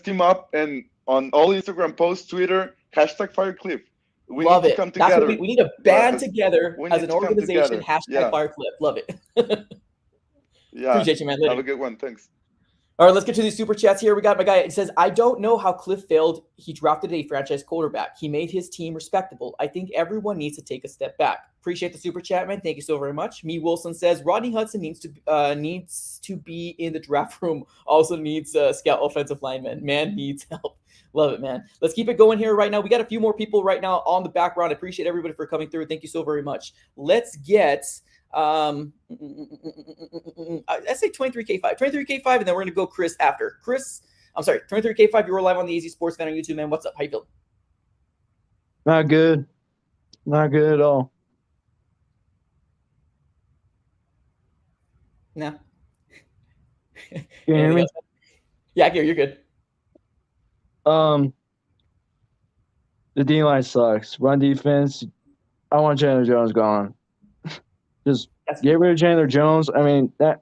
team up and on all Instagram posts, Twitter, #FireCliff. We Love need to it. come That's what together. we need to band together We as need an to come organization. together. Yeah. #FireClip. Love it. Yeah. Appreciate you, man. Have Later. a good one. Thanks. All right, let's get to these super chats here. We got my guy. It says, I don't know how Cliff failed. He drafted a franchise quarterback. He made his team respectable. I think everyone needs to take a step back. Appreciate the super chat, man. Thank you so very much. Me Wilson says, Rodney Hudson needs to be in the draft room. Also needs a scout offensive lineman. Man needs help. Love it, man. Let's keep it going here right now. We got a few more people right now on the background. I appreciate everybody for coming through. Thank you so very much. Let's get let's say 23K5, and then we're gonna go Chris after. Chris, I'm sorry, 23K5. You were live on the Easy Sports Fan on YouTube, man. What's up? How you feeling? Not good. Not good at all. No. Can you hear me? Yeah, I can hear you. You're good. The D line sucks. Run defense. I want Chandler Jones gone. Just get rid of Chandler Jones. I mean, I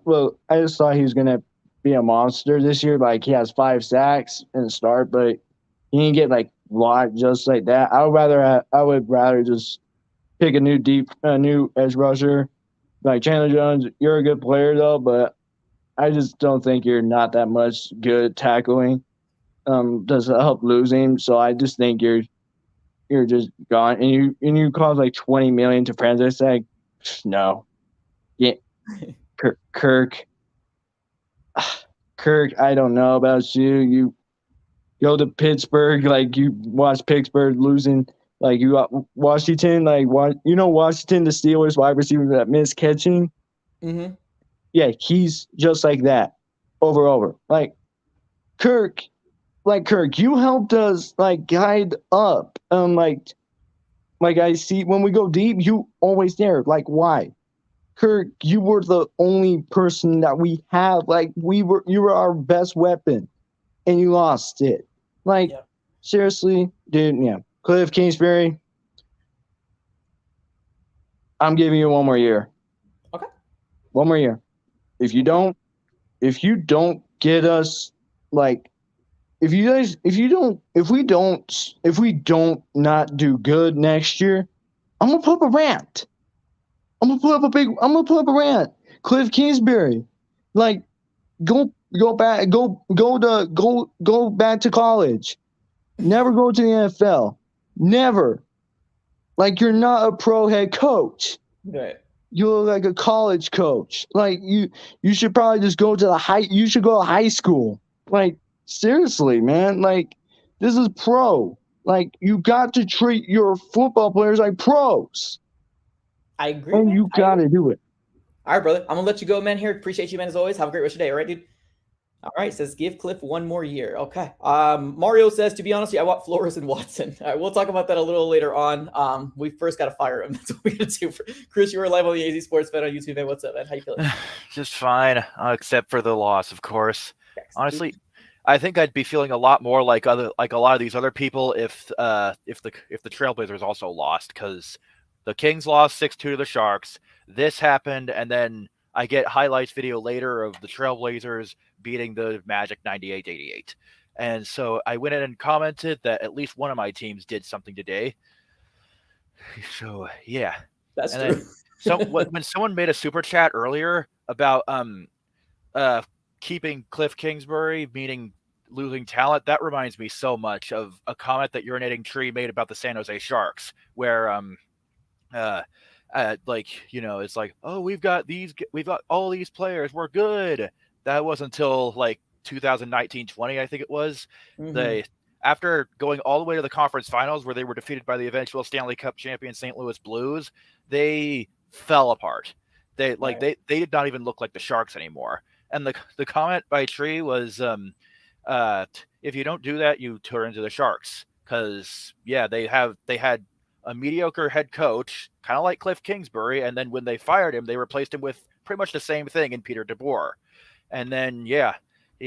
just thought he was gonna be a monster this year. Like, he has 5 sacks in the start, but he didn't get like blocked just like that. I would rather just pick a new edge rusher. Like, Chandler Jones, you're a good player though, but I just don't think you're not that much good tackling. Does help losing. So I just think you're just gone. And you cost like $20 million to franchise tag. No. Yeah. Kirk, I don't know about you. You go to Pittsburgh, like, you watch Pittsburgh losing. Like, you got Washington, like, Washington, the Steelers wide receiver that missed catching. Mm-hmm. Yeah, he's just like that over. Like, Kirk, you helped us, like, guide up. Like I see when we go deep, you always there. Like, why? Kirk, you were the only person that we have. Like, you were our best weapon, and you lost it. Like, seriously, dude. Yeah, Cliff Kingsbury. I'm giving you one more year. Okay. One more year. If you don't get us, like, if we don't not do good next year, I'm gonna put up a rant. I'm gonna put up a rant. Cliff Kingsbury, like, go go back to college. Never go to the NFL. Never. Like, you're not a pro head coach. Right. You look like a college coach. Like, you should probably just go to you should go to high school. Like, seriously, man. Like, this is pro. Like, you got to treat your football players like pros. I agree, And man. you got to do it. All right, brother. I'm going to let you go, man, here. Appreciate you, man, as always. Have a great rest of your day. All right, dude? All right, says give Cliff one more year. Okay. Mario says, to be honest, I want Flores and Watson. All right, we'll talk about that a little later on. We first got to fire him. That's what we got to do. Chris, you were live on the AZ Sports Fan on YouTube, man. What's up, man? How you feeling? Just fine, except for the loss, of course. Honestly, I think I'd be feeling a lot more like a lot of these other people if the Trailblazers also lost, because the Kings lost 6-2 to the Sharks. This happened, and then I get highlights video later of the Trailblazers beating the Magic 98-88. And so I went in and commented that at least one of my teams did something today. So, yeah. That's and true. So when someone made a super chat earlier about keeping Cliff Kingsbury, meaning losing talent, that reminds me so much of a comment that Urinating Tree made about the San Jose Sharks, where it's like, oh, we've got all these players, we're good. That wasn't until like 2019-20, I think it was. Mhm. After going all the way to the conference finals, where they were defeated by the eventual Stanley Cup champion St. Louis Blues, they fell apart. They did not even look like the Sharks anymore. And the comment by Tree was, if you don't do that, you turn into the Sharks. Because they had a mediocre head coach, kind of like Cliff Kingsbury, and then when they fired him, they replaced him with pretty much the same thing in Peter DeBoer. And then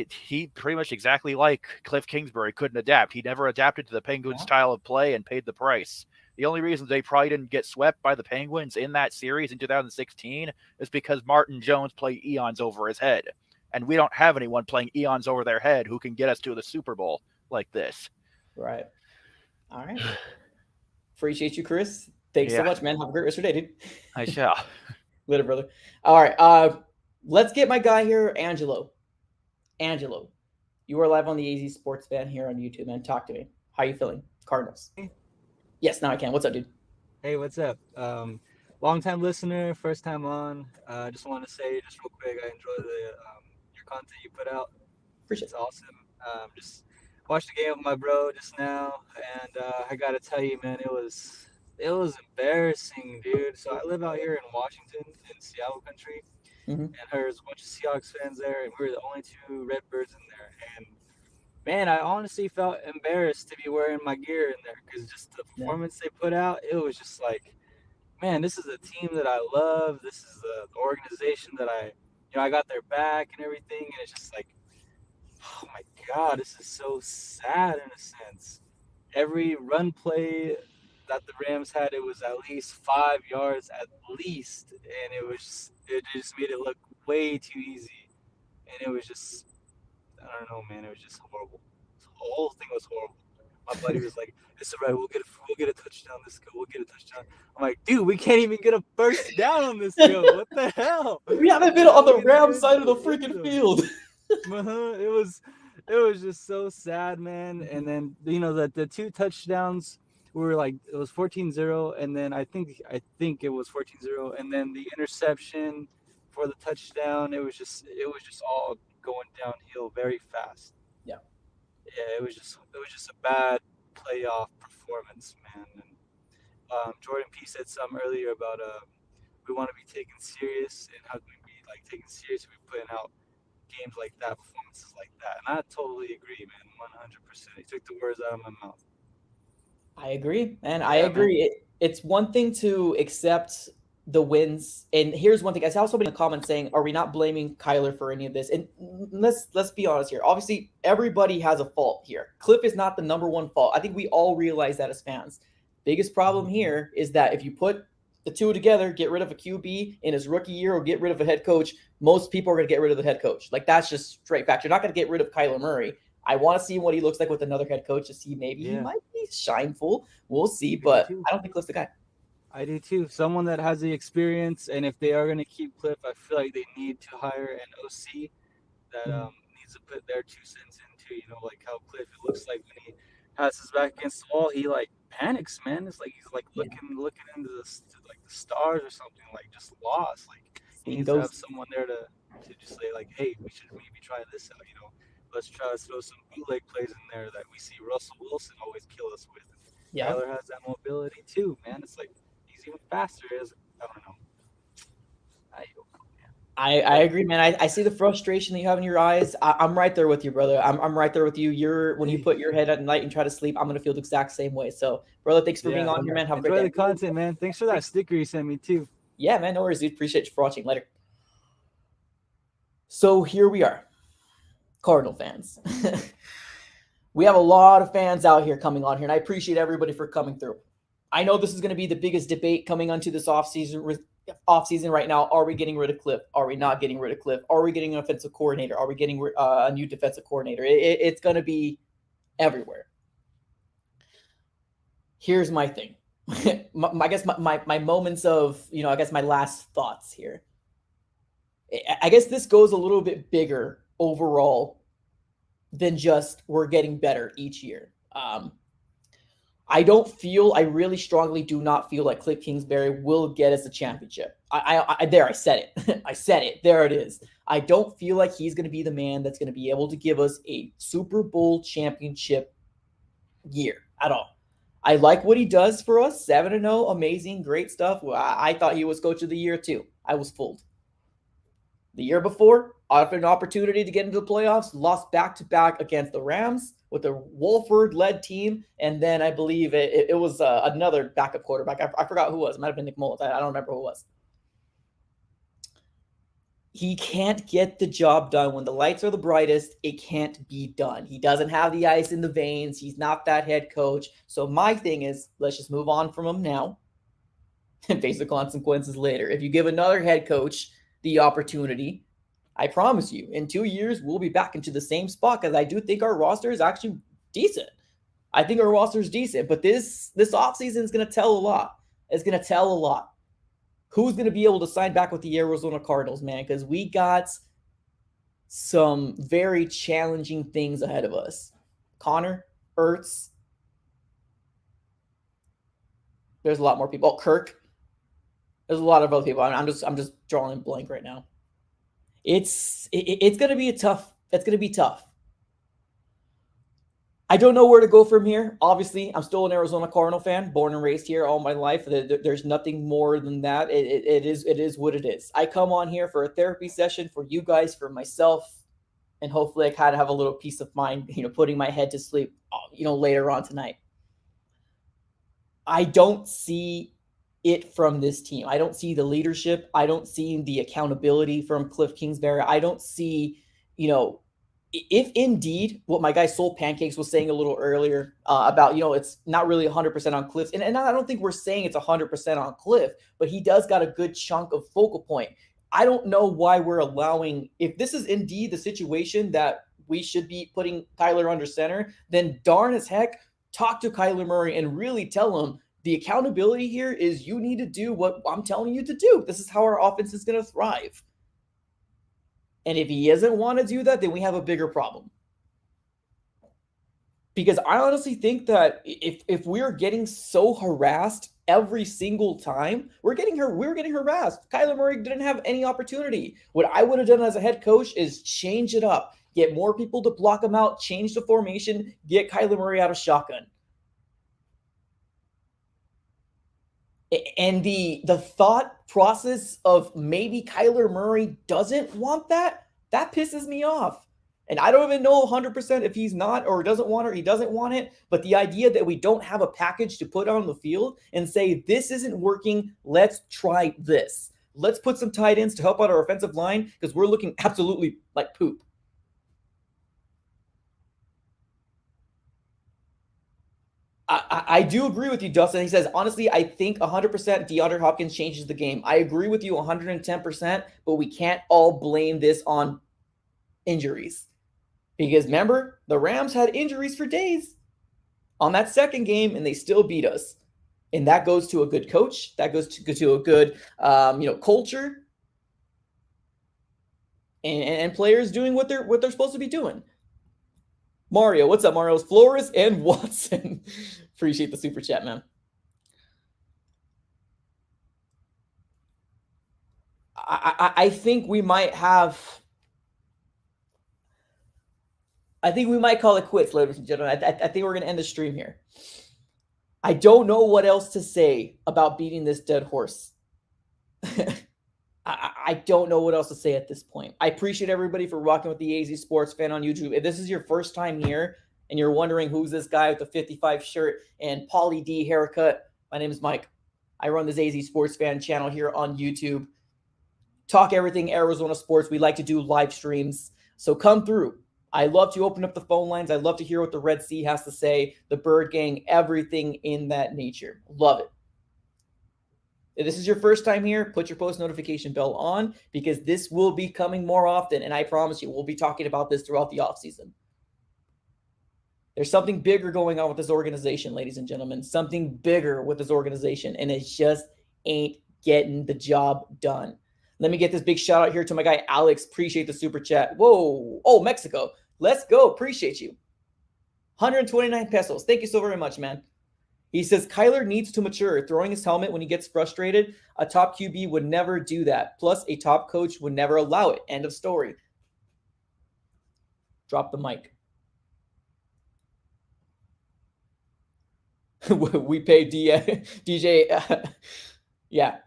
he pretty much exactly like Cliff Kingsbury couldn't adapt. He never adapted to the Penguins' style of play and paid the price. The only reason they probably didn't get swept by the Penguins in that series in 2016 is because Martin Jones played eons over his head. And we don't have anyone playing eons over their head who can get us to the Super Bowl like this. Right. All right. Appreciate you, Chris. Thanks so much, man. Have a great rest of your day, dude. I shall. Later, brother. All right. Let's get my guy here, Angelo. Angelo, you are live on the AZ Sports Fan here on YouTube, man. Talk to me. How you feeling? Cardinals. Yes, now I can. What's up, dude? Hey, what's up? Long time listener, first time on. Just want to say, just real quick, I enjoy your content you put out. Appreciate it. It's awesome. Just watched the game with my bro just now, and I gotta tell you, man, it was embarrassing, dude. So I live out here in Washington, in Seattle country, and there's a bunch of Seahawks fans there, and we were the only two Redbirds in there. And man, I honestly felt embarrassed to be wearing my gear in there, because just the performance they put out, it was just like, man, this is a team that I love. This is the organization that I got their back and everything. And it's just like, oh my God, this is so sad in a sense. Every run play that the Rams had, it was at least 5 yards at least. And it just made it look way too easy. And it was just, I don't know, man, it was just horrible. The whole thing was horrible. My buddy was like, "It's all right. We'll get a touchdown. Let's go. We'll get a touchdown." I'm like, "Dude, we can't even get a first down on this go. What the hell? We haven't been on the Rams side of the freaking field." It was just so sad, man. And then the two touchdowns were like, it was 14-0, and then I think it was 14-0, and then the interception for the touchdown. It was just all going downhill very fast. Yeah, it was just a bad playoff performance, man. And Jordan P said something earlier about we want to be taken serious, and how can we be like taken serious if we're putting out games like that, performances like that. And I totally agree, man, 100%. He took the words out of my mouth. I agree, and I agree. It's one thing to accept the wins, and here's one thing. I saw somebody in the comments saying, "Are we not blaming Kyler for any of this?" And let's be honest here. Obviously, everybody has a fault here. Cliff is not the number one fault. I think we all realize that as fans. Biggest problem here is that if you put the two together, get rid of a QB in his rookie year or get rid of a head coach, most people are going to get rid of the head coach. Like, that's just straight fact. You're not going to get rid of Kyler Murray. I want to see what he looks like with another head coach to see maybe he might be shineful. We'll see, but I don't think Cliff's the guy. I do too. Someone that has the experience, and if they are going to keep Cliff, I feel like they need to hire an OC that needs needs to put their 2 cents into. You know, like how Cliff. It looks like when he has his back against the wall, he like panics, man. It's like he's like looking into like the stars or something, like just lost. Like he Seeing needs to have ghosts. someone there to just say like, hey, we should maybe try this out. You know, let's try to throw some bootleg plays in there that we see Russell Wilson always kill us with. Yeah. Kyler has that mobility too, man. It's like he's even faster. I don't know. I agree, man. I see the frustration that you have in your eyes. I'm right there with you, brother. I'm right there with you. When you put your head at night and try to sleep, I'm gonna feel the exact same way. So, brother, thanks for being on here, man. Have a great Enjoy day. the content, man. Thanks for that sticker you sent me too. Yeah, man. No worries, dude. Appreciate you for watching. Later. So here we are, Cardinal fans. We have a lot of fans out here coming on here, and I appreciate everybody for coming through. I know this is going to be the biggest debate coming onto this offseason right now. Are we getting rid of Cliff? Are we not getting rid of Cliff? Are we getting an offensive coordinator? Are we getting a new defensive coordinator? It's going to be everywhere. Here's my thing. I guess my moments of, I guess my last thoughts here. I guess this goes a little bit bigger overall than just we're getting better each year. I really strongly do not feel like Cliff Kingsbury will get us a championship. I said it. I said it. There it is. I don't feel like he's going to be the man that's going to be able to give us a Super Bowl championship year at all. I like what he does for us. 7-0, amazing, great stuff. I thought he was coach of the year too. I was fooled. The year before, offered an opportunity to get into the playoffs, lost back-to-back against the Rams with a Wolford-led team, and then I believe it was another backup quarterback. I forgot who it was. It might have been Nick Mullins. I don't remember who it was. He can't get the job done. When the lights are the brightest, it can't be done. He doesn't have the ice in the veins. He's not that head coach. So my thing is, let's just move on from him now and face the consequences later. If you give another head coach the opportunity, I promise you, in 2 years, we'll be back into the same spot because I do think our roster is actually decent. I think our roster is decent, but this offseason is going to tell a lot. It's going to tell a lot. Who's going to be able to sign back with the Arizona Cardinals, man? Because we got some very challenging things ahead of us. Connor, Ertz. There's a lot more people. Oh, Kirk. There's a lot of other people. I'm just drawing a blank right now. It's going to be tough. It's going to be tough. I don't know where to go from here. Obviously, I'm still an Arizona Cardinal fan, born and raised here all my life. There's nothing more than that. It is what it is. I come on here for a therapy session for you guys, for myself, and hopefully I kind of have a little peace of mind, putting my head to sleep, later on tonight. I don't see it from this team. I don't see the leadership. I don't see the accountability from Cliff Kingsbury. I don't see, if indeed what my guy Soul Pancakes was saying a little earlier about, it's not really 100% on Cliff. And I don't think we're saying it's 100% on Cliff, but he does got a good chunk of focal point. I don't know why we're allowing, if this is indeed the situation that we should be putting Kyler under center, then darn as heck, talk to Kyler Murray and really tell him the accountability here is you need to do what I'm telling you to do. This is how our offense is going to thrive. And if he doesn't want to do that, then we have a bigger problem. Because I honestly think that if we're getting so harassed every single time, we're getting harassed. Kyler Murray didn't have any opportunity. What I would have done as a head coach is change it up. Get more people to block him out, change the formation, get Kyler Murray out of shotgun. And the thought process of maybe Kyler Murray doesn't want that pisses me off. And I don't even know 100% if he's not or doesn't want it or he doesn't want it. But the idea that we don't have a package to put on the field and say, this isn't working, let's try this. Let's put some tight ends to help out our offensive line because we're looking absolutely like poop. I do agree with you, Dustin. He says, honestly, I think 100% DeAndre Hopkins changes the game. I agree with you 110%, but we can't all blame this on injuries. Because remember, the Rams had injuries for days on that second game, and they still beat us. And that goes to a good coach. That goes to a good, culture. and players doing what they're supposed to be doing. Mario, what's up, Mario's Flores and Watson? Appreciate the super chat, man. I think we might have. I think we might call it quits, ladies and gentlemen. I think we're going to end the stream here. I don't know what else to say about beating this dead horse. I don't know what else to say at this point. I appreciate everybody for rocking with the AZ Sports Fan on YouTube. If this is your first time here and you're wondering who's this guy with the 55 shirt and Pauly D haircut, my name is Mike. I run this AZ Sports Fan channel here on YouTube. Talk everything Arizona sports. We like to do live streams. So come through. I love to open up the phone lines. I love to hear what the Red Sea has to say, the Bird Gang, everything in that nature. Love it. If this is your first time here, put your post notification bell on because this will be coming more often. And I promise you, we'll be talking about this throughout the offseason. There's something bigger going on with this organization, ladies and gentlemen. Something bigger with this organization. And it just ain't getting the job done. Let me get this big shout out here to my guy, Alex. Appreciate the super chat. Whoa. Oh, Mexico. Let's go. Appreciate you. 129 pesos. Thank you so very much, man. He says, Kyler needs to mature. Throwing his helmet when he gets frustrated. A top QB would never do that. Plus, a top coach would never allow it. End of story. Drop the mic. We pay DJ. Yeah.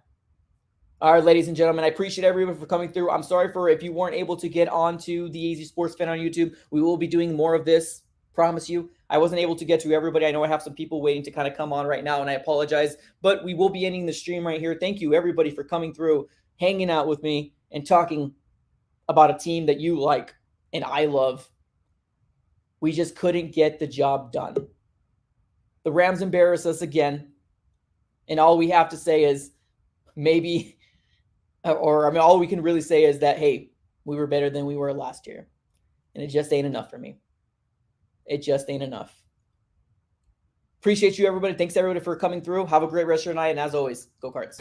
All right, ladies and gentlemen, I appreciate everyone for coming through. I'm sorry for if you weren't able to get onto the AZ Sports Fan on YouTube. We will be doing more of this. Promise you. I wasn't able to get to everybody. I know I have some people waiting to kind of come on right now, and I apologize. But we will be ending the stream right here. Thank you, everybody, for coming through, hanging out with me, and talking about a team that you like and I love. We just couldn't get the job done. The Rams embarrassed us again. And all we have to say is maybe... all we can really say is that, hey, we were better than we were last year. And it just ain't enough for me. It just ain't enough. Appreciate you, everybody. Thanks, everybody, for coming through. Have a great rest of your night. And as always, go Cards.